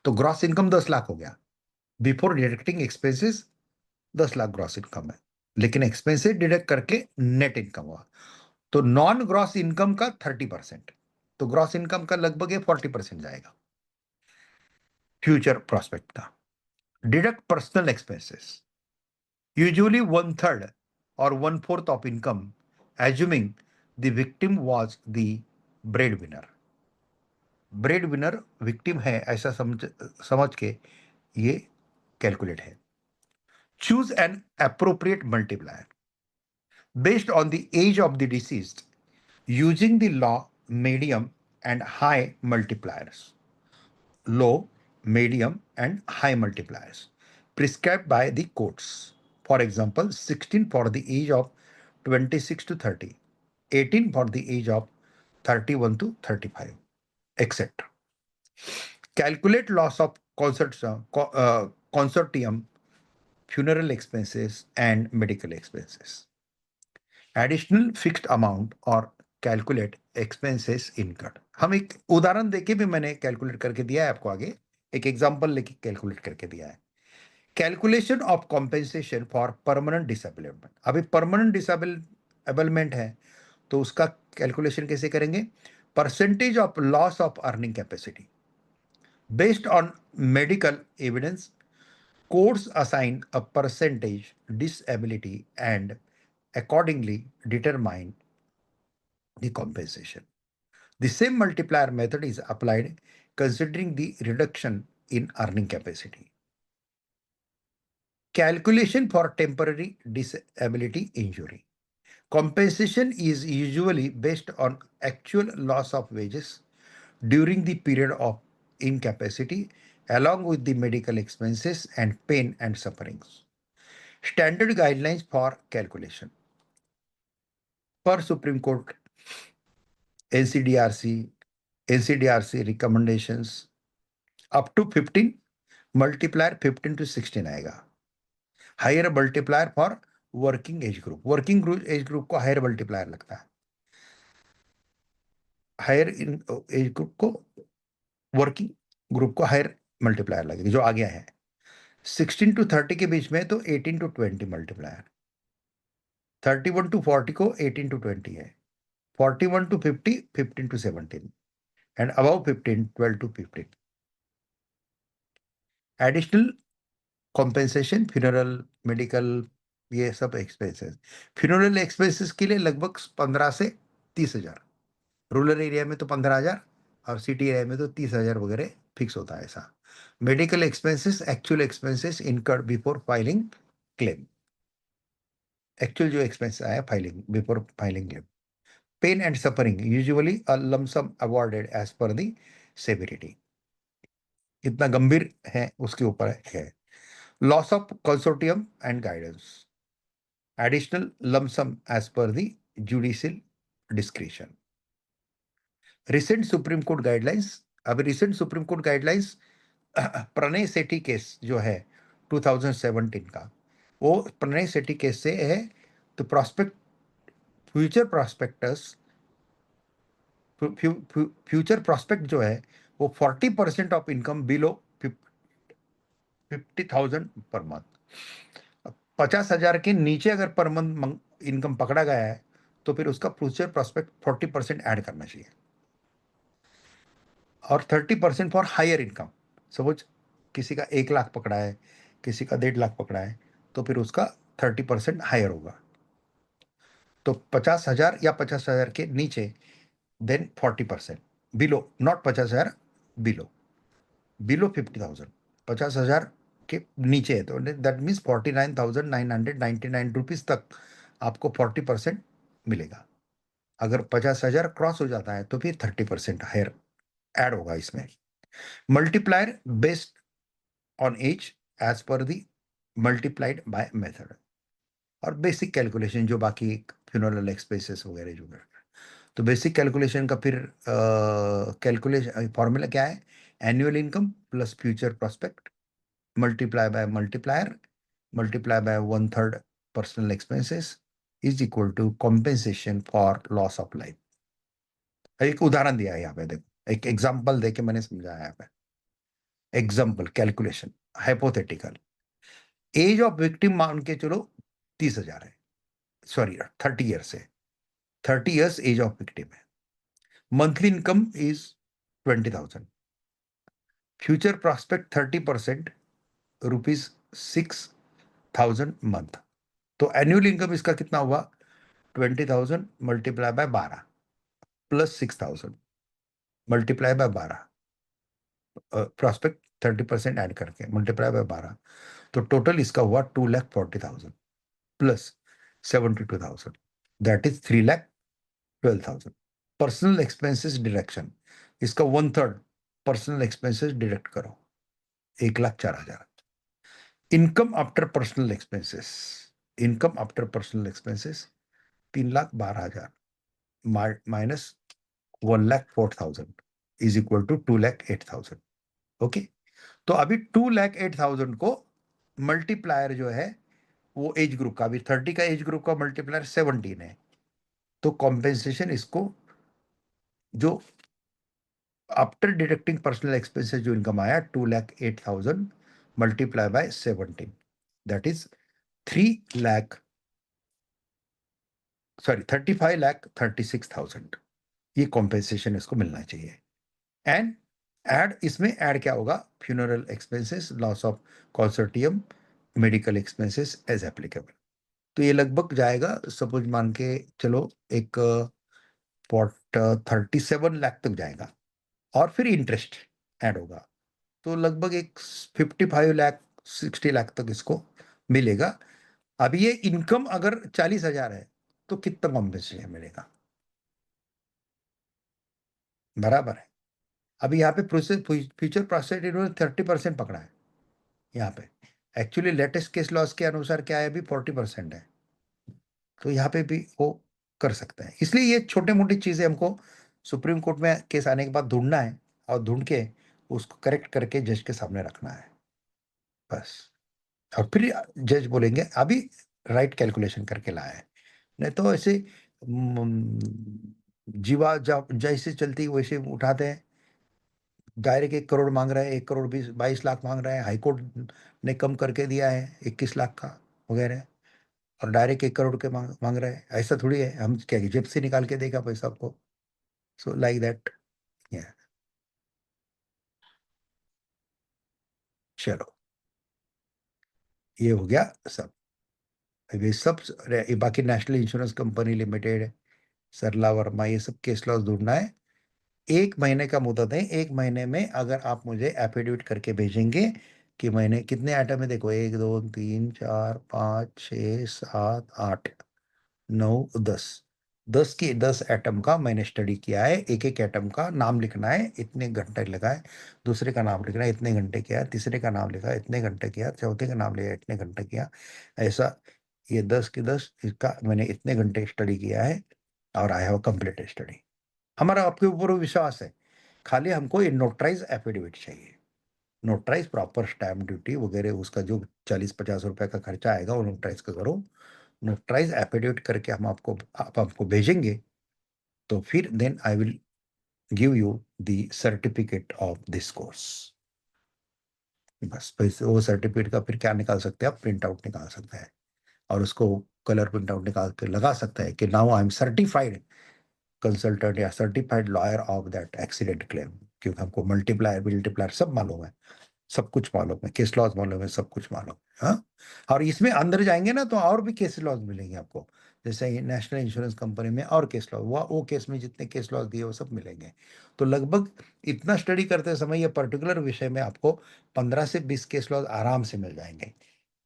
A: तो ग्रॉस इनकम 10 लाख हो गया. Before deducting expenses 10 lakh gross income है, लेकिन एक्सपेंसेस डिडक्ट करके नेट इनकम हुआ. तो नॉन ग्रॉस इनकम का 30%, तो ग्रॉस इनकम का लगभग 40% जाएगा फ्यूचर प्रोस्पेक्ट का. Deduct personal expenses. यूजुअली 1/3 और 1/4 of income, assuming the victim was the bread winner. Bread winner victim है ऐसा समझ के ये कैलकुलेट है. Choose an appropriate multiplier based on the age of the deceased using the low, medium, and high multipliers. Low, medium, and high multipliers prescribed by the courts. For example, 16 for the age of 26 to 30, 18 for the age of 31 to 35, etc. Calculate loss of consortium, funeral expenses, and medical expenses. Additional fixed amount और calculate expenses incurred. हम एक उदाहरण देके भी मैंने calculate करके दिया है आपको. आगे एक एग्जांपल लेके कैलकुलेट करके दिया है. Calculation of compensation for permanent disablement. अभी परमानेंट डिसेबलमेंट है तो उसका कैलकुलेशन कैसे करेंगे? Percentage of loss of earning capacity based on medical evidence. Courts assign a percentage disability and accordingly determine the compensation. The same multiplier method is applied considering the reduction in earning capacity. Calculation for temporary disability injury. Compensation is usually based on actual loss of wages during the period of incapacity, along with the medical expenses and pain and sufferings. Standard guidelines for calculation. Per Supreme Court, NCDRC NCDRC recommendations up to 15, multiplier 15 to 16 आएगा. Higher multiplier for working age group. Working age group को higher multiplier लगता है. Higher age group को, working group को higher multiplier लगेगा जो आ गया है. 16 to 30 के बीच में तो 18 to 20 मल्टीप्लायर. 31 to 40 को 18 to 20 है. 41 to 50 15 to 17 and above 15 12 to 15. Additional compensation, funeral, medical, ये सब एक्सपेंसेस. फ्यूनरल एक्सपेंसेस के लिए लगभग 15 से 30,000. रूरल एरिया में तो 15,000 और सिटी एरिया में तो 30,000 वगैरह फिक्स होता है ऐसा. Medical expenses actual expenses incurred before filing claim. Actual जो एक्सपेंस आया filing before filing claim. Pain and suffering usually a lump sum awarded as per the severity. कितना गंभीर है उसके ऊपर है. Loss of consortium and guidance, additional lump sum as per the judicial discretion. Recent supreme court guidelines. अब recent supreme court guidelines Pranay Sethi case जो है 2017 का, वो प्रणय सेठी केस से है. तो prospect, future prospectus, future prospect जो है वो 40% of income below 50,000 per month. 50,000 के नीचे अगर पर मंथ इनकम पकड़ा गया है तो फिर उसका फ्यूचर प्रोस्पेक्ट 40% ऐड करना चाहिए. और 30% फॉर हायर इनकम. सपोज किसी का 1 लाख पकड़ा है, किसी का 1.5 लाख पकड़ा है, तो फिर उसका 30% हायर होगा. तो 50,000 या 50,000 के नीचे then 40%. Below, not 50,000, below, below 50,000. 50,000 के नीचे है तो दैट मीन्स 49,999 रुपीज तक आपको 40% मिलेगा. अगर 50,000 क्रॉस हो जाता है तो फिर 30% हायर ऐड होगा इसमें. Multiplier based on age age per the multiplied by method. और बेसिक कैलकुलेशन जो बाकी फ्यूनरल एक्सपेंसेस वगैरह जो है, तो बेसिक कैलकुलेशन का फिर कैलकुलेशन फॉर्मूला क्या है? Annual income plus future prospect multiply by multiplier multiply by 1/3 personal expenses is equal to compensation for loss of life. एक उदाहरण दिया है यहाँ पे, देखो एक एग्जाम्पल देके मैंने समझाया यहाँ पे. Example calculation hypothetical. Age of victim मान के चलो 30,000 है, सॉरी 30 ईयर्स है. 30 ईयर्स एज ऑफ विक्टिम है. Monthly income is 20,000. Future prospect 30%, rupees 6,000 month. तो एनुअल इनकम इसका कितना हुआ? 20,000 multiply by 12 plus 6,000 multiply by 12. Prospect 30% add करके मल्टीप्लाई बाय 12, तो टोटल इसका हुआ 2,40,000 plus 72,000, that is 3,12,000. Personal expenses deduction, इसका 1/3 पर्सनल एक्सपेंसेस डिडक्ट करो, 1,04,000. Income after personal expenses, income after personal expenses 3,12,000 minus 1,04,000 is equal to 2,08,000. Okay. तो अभी 2,08,000 को multiplier जो है वो एज ग्रुप का, अभी 30 का एज ग्रुप का मल्टीप्लायर 17 है. तो कॉम्पेंसेशन इसको जो आफ्टर डिडक्टिंग पर्सनल एक्सपेंसेस जो इनकम आया 2,08,000 मल्टीप्लाई बाय 17, दैट इज 35,36,000. ये कॉम्पेंसेशन इसको मिलना चाहिए. एंड ऐड, इसमें ऐड क्या होगा? Funeral expenses, loss of consortium, medical expenses as applicable. तो ये लगभग जाएगा, सपोज मान के चलो एक 37 लाख तक जाएगा. और फिर इंटरेस्ट ऐड होगा तो लगभग एक 55 लाख 60 लाख तक इसको मिलेगा. अब ये इनकम अगर 40,000 है तो कितना कॉम्पेंसेशन मिलेगा? बराबर है. अभी यहाँ पे फ्यूचर प्रोस्पेक्ट इन्होंने 30% पकड़ा है. यहाँ पे एक्चुअली लेटेस्ट केस लॉस के अनुसार क्या है, अभी 40% है. तो यहाँ पे भी वो कर सकता है. इसलिए ये छोटे मोटी चीजें हमको सुप्रीम कोर्ट में केस आने के बाद ढूंढना है, और ढूंढ के उसको करेक्ट करके जज के सामने रखना है, बस। और फिर जज बोलेंगे अभी राइट कैलकुलेशन करके लाया है। नहीं तो ऐसे जीवा जैसे चलती वैसे उठाते हैं। डायरेक्ट 1 करोड़ मांग रहा है, 1 करोड़ 22 लाख मांग रहा है, हाईकोर्ट ने कम करके दिया है 21 लाख का वगैरह, और डायरेक्ट 1 करोड़ के मांग मांग रहा है। ऐसा थोड़ी है, हम क्या जेब से निकाल के देगा पैसा आपको? So like that. चलो, ये हो गया सब। ये सब ये बाकी नेशनल इंश्योरेंस कंपनी लिमिटेड, सरला वर्मा, ये सब केस लॉस ढूंढना है। 1 महीने का मुद्दत है। 1 महीने में अगर आप मुझे एफिडेविट करके भेजेंगे कि मैंने कितने आइटम है, देखो 1 2 3 4 5 6 7 8 9 10, 10 की 10 आइटम का मैंने स्टडी किया है। एक एक आइटम का नाम लिखना है, इतने घंटे लगा है। दूसरे का नाम लिखना है, इतने घंटे किया। तीसरे का नाम लिखा, इतने घंटे किया। चौथे का नाम लिखा, इतने घंटे किया। ऐसा ये 10 की 10 इसका मैंने इतने घंटे स्टडी किया है, और आई हैव कंप्लीट स्टडी। हमारा आपके ऊपर विश्वास है। खाली हमको ये नोटराइज एफिडेविट चाहिए। नोटराइज प्रॉपर स्टैम्प ड्यूटी वगैरह, उसका जो 40-50 रुपए का खर्चा आएगा वो नोटराइज का करो। नोटराइज एफिडेविट करके हम आपको आप हमको भेजेंगे, तो फिर then I will give you the certificate of this course. बस पैसे वो सर्टिफिकेट का फिर क्या निकाल सकते हैं आप? प्रिंट आउट निकाल सकते हैं, और उसको कलर प्रिंट आउट निकाल के लगा सकते हैं कि now I am certified consultant या certified lawyer of that accident claim. क्योंकि हमको मल्टीप्लायर मल्टीप्लायर सब मालूम है, सब कुछ मालूम है, केस लॉज मालूम है, सब कुछ मालूम है। हाँ, और इसमें अंदर जाएंगे ना तो और भी केस लॉज मिलेंगे आपको। जैसे ये नेशनल इंश्योरेंस कंपनी में और केस लॉज, वो केस में जितने केस लॉज दिए वो सब मिलेंगे। तो लगभग इतना स्टडी करते समय ये पर्टिकुलर विषय में आपको 15 से 20 केस लॉज आराम से मिल जाएंगे,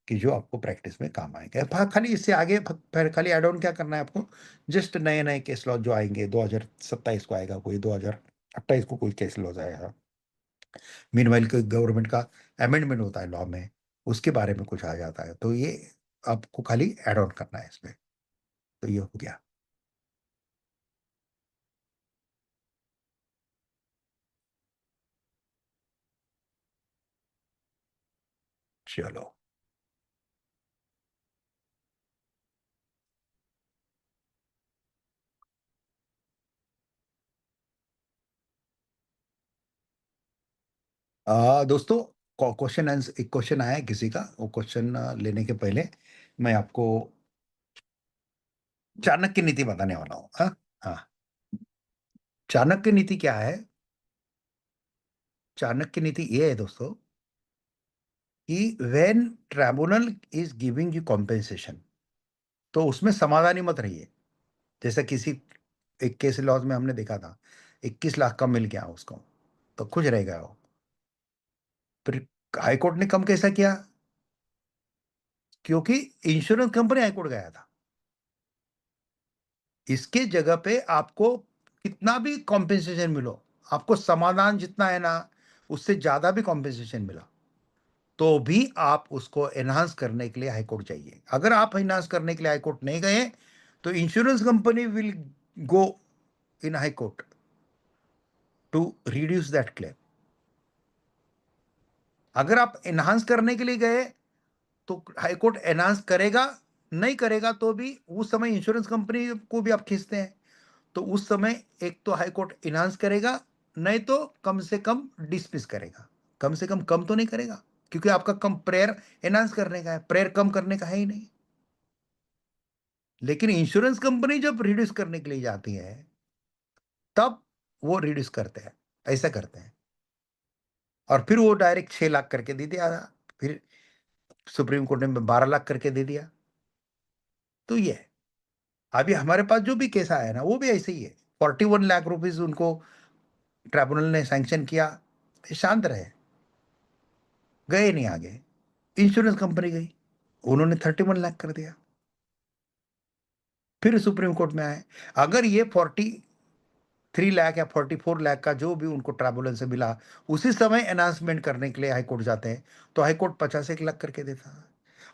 A: कि जो आपको प्रैक्टिस में काम आएंगे। खाली इससे आगे फिर खाली एड ऑन क्या करना है आपको? जस्ट नए नए केस लॉज जो आएंगे, 2027 को आएगा कोई, 2028 को कोई केस लॉज आएगा। मीनवाइल गवर्नमेंट का अमेंडमेंट होता है लॉ में, उसके बारे में कुछ आ जाता है, तो ये आपको खाली ऐड ऑन करना है इसमें। तो ये हो गया। चलो, दोस्तों, क्वेश्चन आंसर, एक क्वेश्चन आया है किसी का, वो क्वेश्चन लेने के पहले मैं आपको चाणक्य नीति बताने वाला हूँ। हाँ, हाँ। चाणक्य नीति क्या है? चाणक्य नीति ये है दोस्तों, कि when tribunal is giving you compensation, तो उसमें समाधानी मत रहिए। जैसे किसी एक केस लॉज में हमने देखा था, 21 लाख का मिल गया उसको, तो खुश रह गया वो। फिर हाईकोर्ट ने कम कैसा किया? क्योंकि इंश्योरेंस कंपनी हाईकोर्ट गया था। इसके जगह पे आपको कितना भी कॉम्पेंसेशन मिलो, आपको समाधान जितना है ना, उससे ज्यादा भी कॉम्पेंसेशन मिला, तो भी आप उसको एनहांस करने के लिए हाईकोर्ट जाइए। अगर आप एनहांस करने के लिए हाईकोर्ट नहीं गए, तो insurance company will go in high court to reduce that claim. अगर आप एनहांस करने के लिए गए, तो हाईकोर्ट एनहांस करेगा, नहीं करेगा तो भी उस समय इंश्योरेंस कंपनी को भी आप खींचते हैं। तो उस समय एक तो हाईकोर्ट इनहांस करेगा, नहीं तो कम से कम डिसमिस करेगा। कम से कम तो नहीं करेगा, क्योंकि आपका कम प्रेयर एनहांस करने का है, प्रेयर कम करने का है ही नहीं। लेकिन इंश्योरेंस कंपनी जब रिड्यूस करने के लिए जाती है, तब वो रिड्यूस करते हैं, ऐसा करते हैं। और फिर वो डायरेक्ट 6 लाख करके दे दिया, फिर सुप्रीम कोर्ट ने 12 लाख करके दे दिया। तो ये है। अभी हमारे पास जो भी केस आया है ना, वो भी ऐसे ही है। 41 लाख रुपीज उनको ट्राइब्यूनल ने सैंक्शन किया, शांत रहे, गए नहीं आगे। इंश्योरेंस कंपनी गई, उन्होंने 31 लाख कर दिया। फिर सुप्रीम कोर्ट में आए। अगर ये 43 लाख या 44 लाख का जो भी उनको ट्राइब्यूनल से मिला, उसी समय अनाउंसमेंट करने के लिए हाईकोर्ट जाते हैं, तो हाईकोर्ट 51 लाख करके देता है।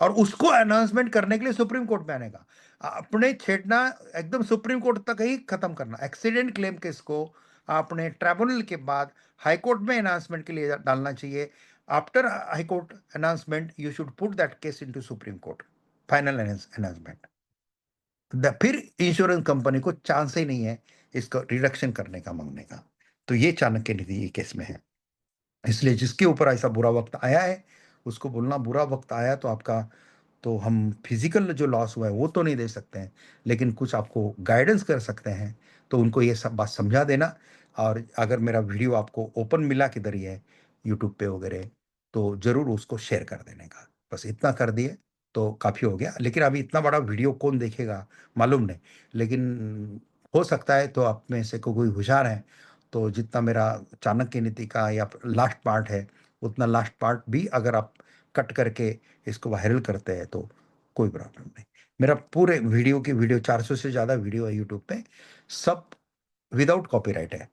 A: और उसको अनाउंसमेंट करने के लिए सुप्रीम कोर्ट में आने का, आपने छेड़ना एकदम सुप्रीम कोर्ट तक ही खत्म करना। एक्सीडेंट क्लेम केस को आपने ट्राइब्यूनल के बाद हाई कोर्ट में अनाउंसमेंट के लिए डालना चाहिए। After high court announcement you should put that case into supreme court, final announcement. फिर इंश्योरेंस कंपनी को चांस ही नहीं है इसका रिडक्शन करने का, मांगने का। तो ये चाणक्य नीति केस में है। इसलिए जिसके ऊपर ऐसा बुरा वक्त आया है उसको बोलना बुरा वक्त आया तो आपका, तो हम फिजिकल जो लॉस हुआ है वो तो नहीं दे सकते हैं, लेकिन कुछ आपको गाइडेंस कर सकते हैं। तो उनको ये सब बात समझा देना। और अगर मेरा वीडियो आपको ओपन मिला किधर ही है यूट्यूब पे वगैरह, तो जरूर उसको शेयर कर देने का। बस इतना कर दिए तो काफ़ी हो गया। लेकिन अभी इतना बड़ा वीडियो कौन देखेगा मालूम नहीं, लेकिन हो सकता है तो आप में से कोई होशियार है तो जितना मेरा चाणक्य नीति का या लास्ट पार्ट है उतना लास्ट पार्ट भी अगर आप कट करके इसको वायरल करते हैं तो कोई प्रॉब्लम नहीं। मेरा पूरे वीडियो की वीडियो 400 से ज़्यादा वीडियो है यूट्यूब पे, सब विदाउट कॉपीराइट है।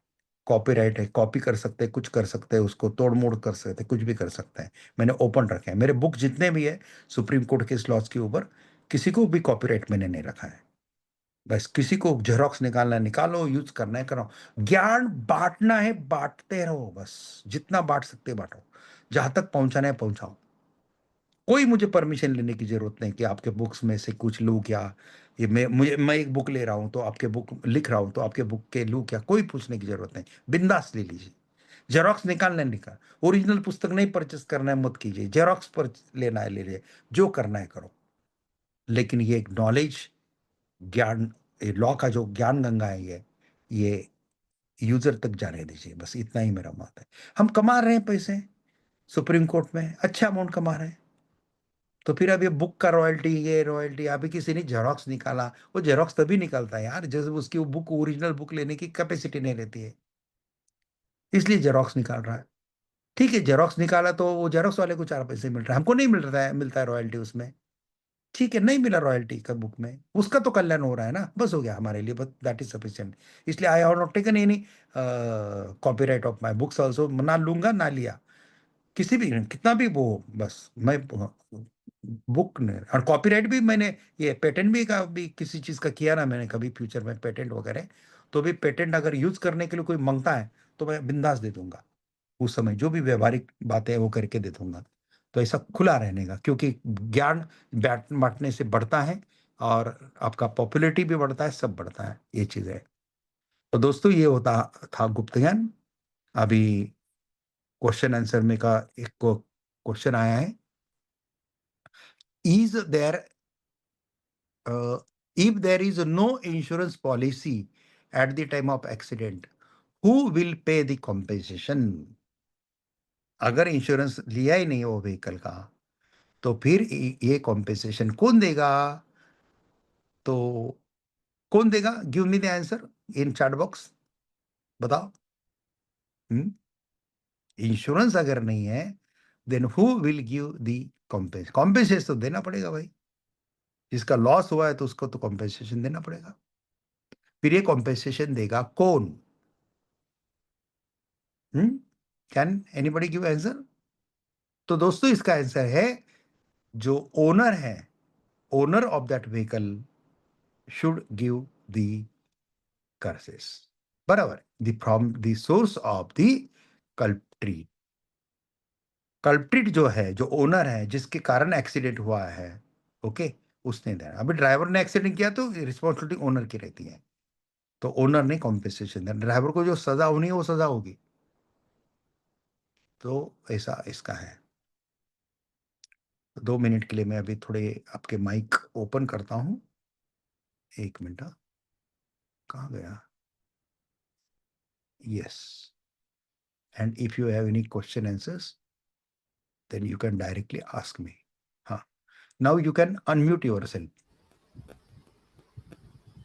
A: कॉपीराइट है, कॉपी कर सकते हैं, कुछ कर सकते हैं, उसको तोड़ मोड़ कर सकते हैं, कुछ भी कर सकते हैं। मैंने ओपन रखे हैं मेरे बुक जितने भी है सुप्रीम कोर्ट के लॉज के ऊपर, किसी को भी कॉपीराइट मैंने नहीं रखा है। बस किसी को जेरोक्स निकालना है निकालो, यूज करना है करो। ज्ञान बांटना है, बांटते रहो, बस जितना बांट सकते बांटो, जहां तक पहुंचाना है पहुंचाओ। कोई मुझे परमिशन लेने की जरूरत नहीं कि आपके बुक्स में से कुछ लूँ क्या। ये मैं एक बुक ले रहा हूं तो आपके बुक लिख रहा हूं तो आपके बुक के लूँ क्या, कोई पूछने की जरूरत नहीं। बिंदास ले लीजिए। जेरोक्स निकालना है निकाल, ओरिजिनल पुस्तक नहीं परचेस करना है मत कीजिए, जेरोक्स पर लेना है ले लीजिए, जो करना है करो। लेकिन ये एक नॉलेज, ज्ञान, लॉ का जो ज्ञान गंगा है ये यूजर तक जाने दीजिए। बस इतना ही मेरा मत है। हम कमा रहे हैं पैसे सुप्रीम कोर्ट में, अच्छा अमाउंट कमा रहे हैं, तो फिर अब ये बुक का रॉयल्टी, ये रॉयल्टी, अभी किसी ने जेरोक्स निकाला, वो जेरोक्स तभी निकलता है यार जैसे उसकी वो बुक, ओरिजिनल बुक लेने की कैपेसिटी नहीं रहती है, इसलिए जेरोक्स निकाल रहा है। ठीक है, जेरोक्स निकाला तो वो जेरोक्स वाले को 4 पैसे मिल रहा है, हमको नहीं मिल रहा है, मिलता है रॉयल्टी उसमें। ठीक है, नहीं मिला रॉयल्टी का बुक में, उसका तो कल्याण हो रहा है ना, बस हो गया हमारे लिए, बस दैट इज सफिशिएंट। इसलिए I have not taken any copyright of my books also, ना लूंगा ना लिया किसी भी, कितना भी वो, बस मैं बुक ने, और कॉपीराइट भी मैंने, ये पेटेंट भी का भी किसी चीज का किया ना मैंने कभी फ्यूचर में पेटेंट वगैरह, तो भी पेटेंट अगर यूज करने के लिए कोई मांगता है तो मैं बिंदास दे दूंगा। उस समय जो भी व्यवहारिक बातें हैं वो करके दे दूंगा। तो ऐसा खुला रहने का, क्योंकि ज्ञान बांटने से बढ़ता है और आपका पॉपुलैरिटी भी बढ़ता है, सब बढ़ता है, ये चीज है। तो दोस्तों ये होता था गुप्त ज्ञान। अभी क्वेश्चन आंसर में का एक क्वेश्चन आया है, is there if there is no insurance policy at the time of accident, who will pay the compensation? अगर इंश्योरेंस लिया ही नहीं हो व्हीकल का तो फिर ये कॉम्पेंसेशन कौन देगा? तो कौन देगा? Give me the answer in chat box, बताओ। इंश्योरेंस अगर नहीं है then who will give the compensation? Compensation तो देना पड़ेगा भाई, जिसका लॉस हुआ है तो उसको तो कॉम्पेंसेशन देना पड़ेगा। फिर ये कॉम्पेंसेशन देगा कौन? Can anybody give answer? तो दोस्तों इसका आंसर है जो ओनर है, owner of that vehicle should give the curses, बराबर, the from the source of the culprit. Culprit जो है, जो ओनर है जिसके कारण एक्सीडेंट हुआ है, ओके, उसने देना। अभी ड्राइवर ने एक्सीडेंट किया तो रिस्पॉन्सिबिलिटी ओनर की रहती है, तो ओनर ने कॉम्पेंसेशन देना, ड्राइवर को जो सजा होनी है वो सजा होगी। तो ऐसा इसका है। 2 मिनट के लिए मैं अभी थोड़े आपके माइक ओपन करता हूं, 1 मिनट। कहाँ गया? Yes, and if you have any question answers then you can directly ask me. हाँ, now you can unmute yourself.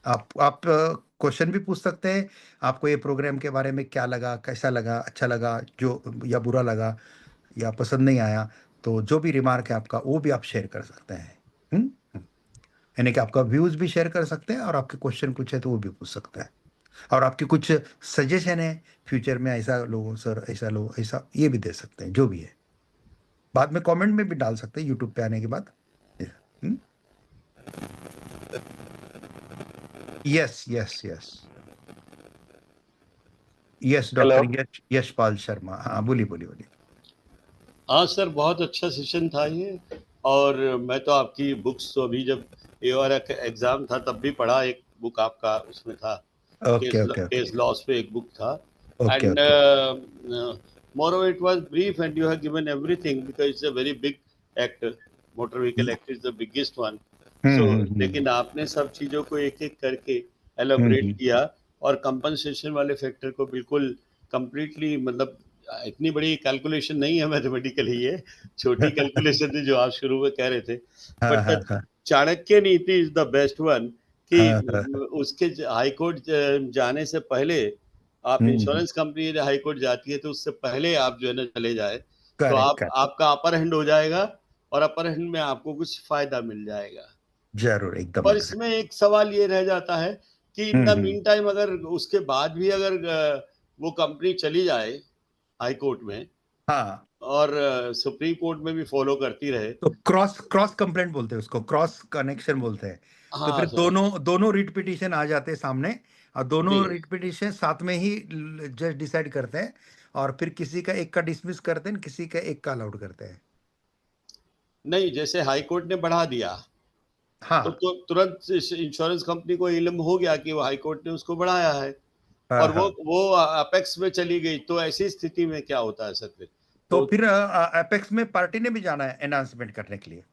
A: आप क्वेश्चन भी पूछ सकते हैं, आपको ये प्रोग्राम के बारे में क्या लगा, कैसा लगा, अच्छा लगा जो, या बुरा लगा, या पसंद नहीं आया, तो जो भी रिमार्क है आपका वो भी आप शेयर कर सकते हैं। हम्म? यानी कि आपका व्यूज भी शेयर कर सकते हैं और आपके क्वेश्चन कुछ है तो वो भी पूछ सकते हैं, और आपकी कुछ सजेशन है फ्यूचर में ऐसा लो सर, ऐसा लो, ऐसा, ये भी दे सकते हैं, जो भी है बाद में कमेंट में भी डाल सकते हैं यूट्यूब पे आने के बाद। हम्म? Yes, yes, yes. Yes,
B: hello.
A: Doctor Yashpal Sharma, हाँ बोलिए बोलिए बोलिए।
C: हाँ सर, बहुत अच्छा सेशन था ये। और मैं तो आपकी बुक्स तो अभी जब AOR का एग्जाम था तब भी पढ़ा, एक बुक आपका उसमें था,
A: okay okay okay
C: case laws पे एक बुक था।
A: Okay
C: and
A: okay.
C: moreover it was brief and you have given everything because it's a very big act. Motor vehicle act is the biggest one. So लेकिन आपने सब चीजों को एक एक करके एलोबरेट किया और कंपनसेशन वाले फैक्टर को बिल्कुल कंप्लीटली, मतलब इतनी बड़ी कैलकुलेशन नहीं है मैथमेटिकली, ये छोटी कैलकुलेशन थी जो आप शुरू में कह रहे थे।
A: हाँ
C: बट
A: हाँ हाँ
C: चाणक्य नीति इज द बेस्ट वन कि
A: हाँ हाँ।
C: उसके हाई कोर्ट जाने से पहले आप, इंश्योरेंस कंपनी हाई कोर्ट जाती है तो उससे पहले आप जो है ना चले जाए तो
A: करेक्ट
C: आप
A: करेक्ट।
C: आपका अपर हैंड हो जाएगा और अपर हैंड में आपको कुछ फायदा मिल जाएगा।
A: जरूर, एकदम
C: और
A: एग्जैक्ट।
C: इसमें एक सवाल ये रह जाता है कि इन द मीन टाइम अगर उसके बाद भी अगर वो कंपनी चली जाए हाई कोर्ट में
A: हाँ,
C: और सुप्रीम कोर्ट में भी फॉलो करती रहे।
A: तो क्रॉस क्रॉस कंप्लेंट बोलते हैं उसको, क्रॉस कनेक्शन बोलते हैं। तो
C: हाँ
A: फिर
C: सर
A: दोनों रिट पिटीशन आ जाते हैं सामने, और दोनों
C: जी।
A: रिट पिटीशन साथ में ही जज डिसाइड करते हैं, और फिर किसी का एक का डिसमिस करते हैं, किसी का एक का अलाउड करते हैं।
C: नहीं, जैसे हाई कोर्ट ने बढ़ा दिया
A: हाँ
C: तो तुरंत इंश्योरेंस कंपनी को इल्म हो गया कि वो हाई कोर्ट ने उसको बढ़ाया है
A: हाँ
C: और
A: हाँ।
C: वो अपेक्स में चली गई, तो ऐसी स्थिति में क्या होता है सर फिर?
A: तो
C: तो
A: फिर एपेक्स में पार्टी ने भी जाना है एनाउंसमेंट करने के लिए।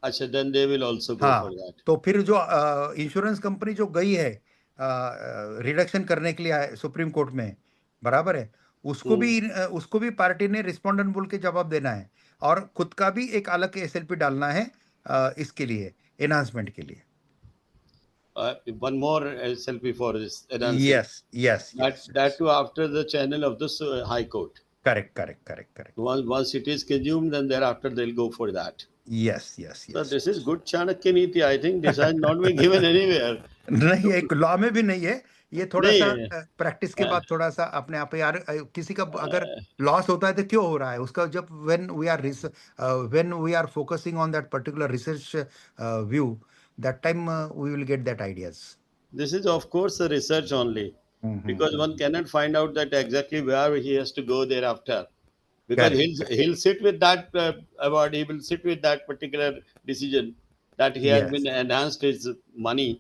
C: अच्छा, then they will also go for
A: हाँ,
C: दैट।
A: तो फिर जो इंश्योरेंस कंपनी जो गई है रिडक्शन करने के लिए सुप्रीम कोर्ट में, बराबर है, उसको भी पार्टी ने रिस्पोंडेंट बोल के जवाब देना है, और खुद का भी एक अलग एसएलपी डालना है इसके लिए, एनहांसमेंट के लिए।
C: One more SLP for this announcing
A: yes yes
C: that
A: yes yes.
C: too after the channel of the High Court.
A: Correct correct correct correct.
C: Once it is consumed, then thereafter they'll go for that.
A: Yes yes
C: So
A: yes.
C: this is good Chanakya Niti. I think this has not been given anywhere.
A: नहीं,
C: So,
A: एक law में भी नहीं है ये, थोड़ा
C: नहीं
A: सा
C: है।
A: प्रैक्टिस के
C: अ,
A: बाद थोड़ा सा अपने आप यार, किसी का अगर लॉस होता है तो क्यों हो रहा है उसका, जब when we are focusing on that particular research view, that time we will get that ideas.
C: This is of course a research only, because one cannot find out that exactly where he has to go thereafter. Because
A: correct.
C: he'll sit with that award, he will sit with that particular decision that he has been
A: yes.
C: enhanced his money.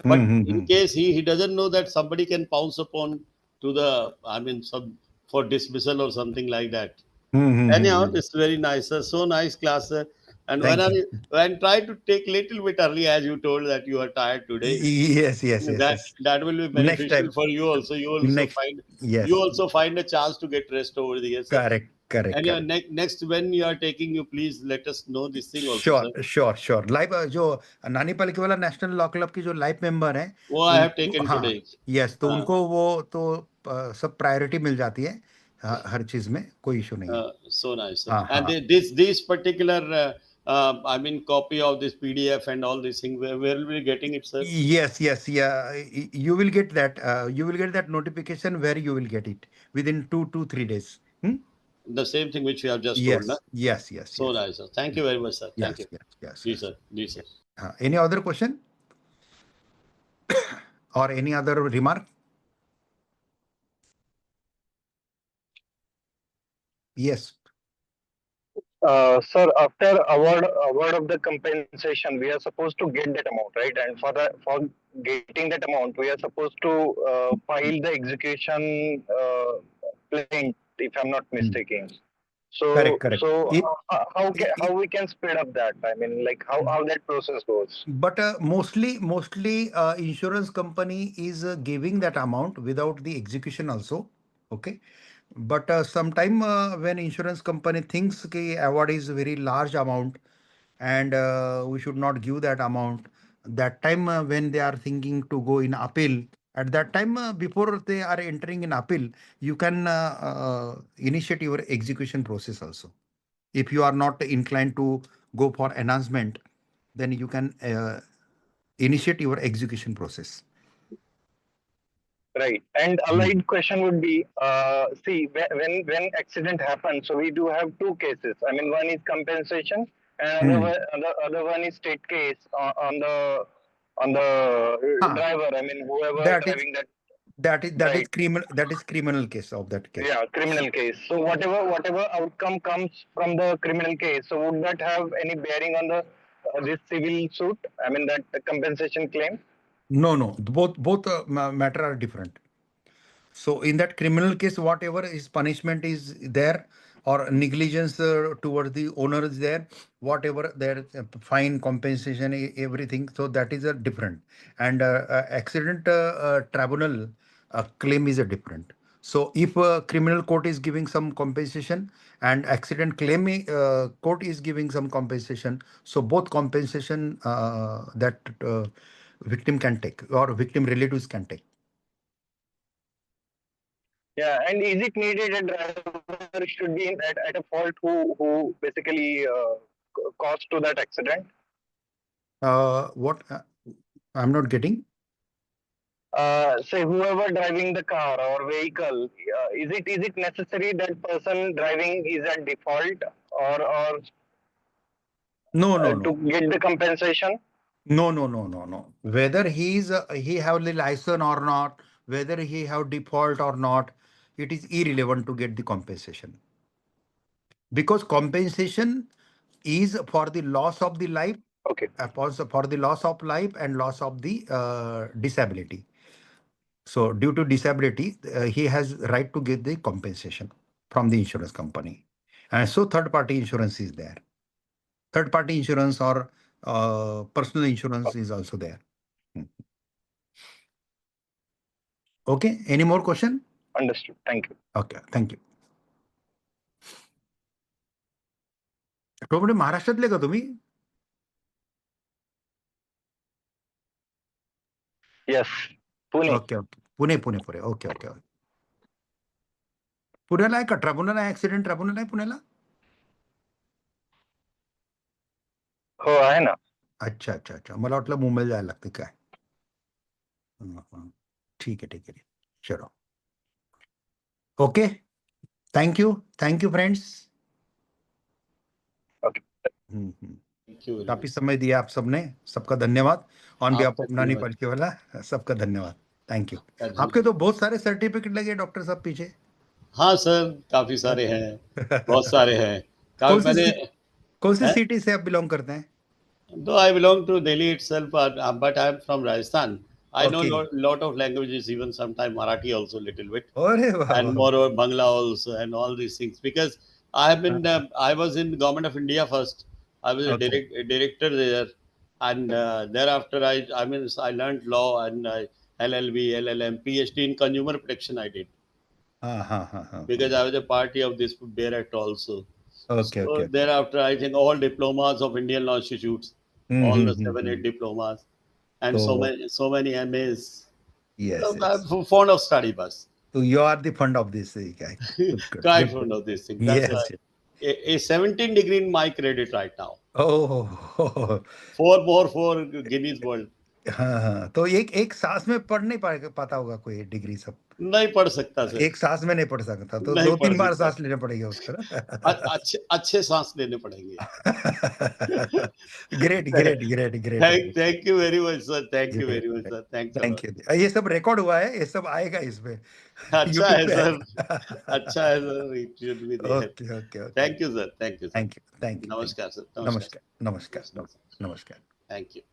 C: But in case he doesn't know that somebody can pounce upon to the, I mean, some for dismissal or something like that. Anyhow, this is very nice, sir. So nice class, sir. And when
A: thank
C: are
A: you.
C: you, when try to take little bit early, as you told that you are tired today,
A: yes yes yes
C: that
A: yes.
C: that will be
A: next time.
C: beneficial for you also.
A: Next.
C: You
A: yes.
C: also find a chance to get rest over the years, sir.
A: Correct correct
C: And your
A: correct.
C: next when you are taking, you please let us know this thing also, sir.
A: Sure sure sure. Live जो नानी पालिके वाला national law club की जो live member है,
C: Oh, I have
A: उनको,
C: taken
A: हाँ,
C: today.
A: Yes, तो
C: Uh,
A: उनको वो तो सब प्रायोरिटी मिल जाती है, हर चीज में कोई इशू नहीं है।
C: so nice, sir.
A: हाँ
C: And
A: हाँ।
C: this particular, I mean, copy of this PDF and all these things, where will we be getting it, sir?
A: Yes yes yeah, you will get that, you will get that notification where you will get it within 2 to 3 days।
C: The same thing which you have just told,
A: yes
C: na?
A: Yes yes
C: So
A: yes
C: nice, sir. Thank you very much, sir. Thank you.
A: Yes yes yes
C: Ji,
A: yes.
C: sir. Ji, sir.
A: हाँ, any other question और any other remark? Yes.
B: Sir, after award of the compensation, we are supposed to get that amount, right? And for getting that amount, we are supposed to file the execution plaint, if I'm not mistaken.
A: Correct
B: So
A: correct.
B: so how we can speed up that? I mean, like how that process goes?
A: But mostly insurance company is giving that amount without the execution also. Okay. But sometime when insurance company thinks the award is a very large amount, and we should not give that amount, that time when they are thinking to go in appeal, at that time before they are entering in appeal, you can initiate your execution process also. If you are not inclined to go for enhancement, then you can initiate your execution process.
B: Right. And allied question would be, see, when accident happens, so we do have two cases. I mean, one is compensation, and other one is state case on the on the
A: Huh.
B: driver. I mean, whoever
A: That is
B: driving that.
A: that is
B: Right.
A: criminal. That is criminal case of that case.
B: Yeah, criminal case. So whatever outcome comes from the criminal case, so would that have any bearing on the this civil suit? I mean, that compensation claim.
A: No. Both matter are different. So in that criminal case, whatever is punishment is there, or negligence towards the owner is there, whatever there fine, compensation, everything. So that is a different. And accident tribunal claim is a different. So if a criminal court is giving some compensation and accident claim court is giving some compensation, so both compensation that victim can take or victim relatives can take.
B: Yeah, and is it needed a driver should be at a fault who basically caused to that accident?
A: What I'm not getting.
B: Say whoever driving the car or vehicle, is it necessary that person driving is at default or
A: No.
B: to get the compensation?
A: No. Whether he have the license or not, whether he have default or not, it is irrelevant to get the compensation. Because compensation is for the loss of the life,
B: Okay.
A: for the loss of life and loss of the disability. So due to disability, he has right to get the compensation from the insurance company. And so third party insurance is there. Third party insurance or personal insurance is also there. Okay, any more question?
B: Understood. Thank you.
A: Okay, thank you. टोपडे महाराष्ट्रातले का तुम्ही?
B: Yes, Pune.
A: Okay. Pune. Okay. पुण्याला आहे का tribunal आहे, accident tribunal आहे पुण्याला?
B: हो आहे ना.
A: अच्छा. मला वाटलं मुंबईला जायला लागते काय. ठीक आहे. चलो. Okay. Thank you friends.
B: Okay.
A: काफी समय दिया आप सबने, सबका धन्यवाद. ऑन बिहाफ ऑफ नानी
C: धन्यवाद.
A: पलकीवाला, सबका धन्यवाद. Thank you.
C: धन्यवाद.
A: आपके तो बहुत सारे सर्टिफिकेट लगे डॉक्टर साहब पीछे.
C: हाँ सर, काफी सारे हैं, बहुत सारे हैं.
A: कौन सी सिटी से आप बिलोंग करते हैं?
C: Though I belong to Delhi itself, but I am from Rajasthan. I know
A: Okay.
C: lot of languages, even sometimes Marathi also little bit,
A: अरे वाह,
C: and moreover Bangla also, and all these things. Because I have been, I was in the government of India first. I was a
A: Okay.
C: director there, and thereafter I learned law and LLB, LLM, PhD in consumer protection I did. Because I was a party of this BEAR Act also.
A: Okay.
C: Thereafter, I think all diplomas of Indian Law Institutes, all the 7-8 diplomas, and so many MAs.
A: Yes.
C: I'm fond of study, bus.
A: So you are the fund of this guy.
C: Quite fond of this thing. That's why a 17 degree in my credit right now.
A: Oh.
C: 4 Guinness World.
A: हाँ. तो एक सांस में पढ़ नहीं पाता होगा कोई डिग्री सब.
C: नहीं पढ़ सकता सर.
A: एक सांस में नहीं पढ़ सकता, तो 2-3 बार सांस लेना पड़ेगा उसको.
C: अच्छे सांस लेने पड़ेंगे.
A: Great.
C: Thank you very much, sir. Thank you very much, sir.
A: Thank you. ये सब रिकॉर्ड हुआ है, ये सब आएगा इसमें.
C: अच्छा है sir. It should be there.
A: Okay.
C: Thank you, sir. Thank you.
A: Thank you.
C: Namaskar, sir.
A: Namaskar.
C: Thank you.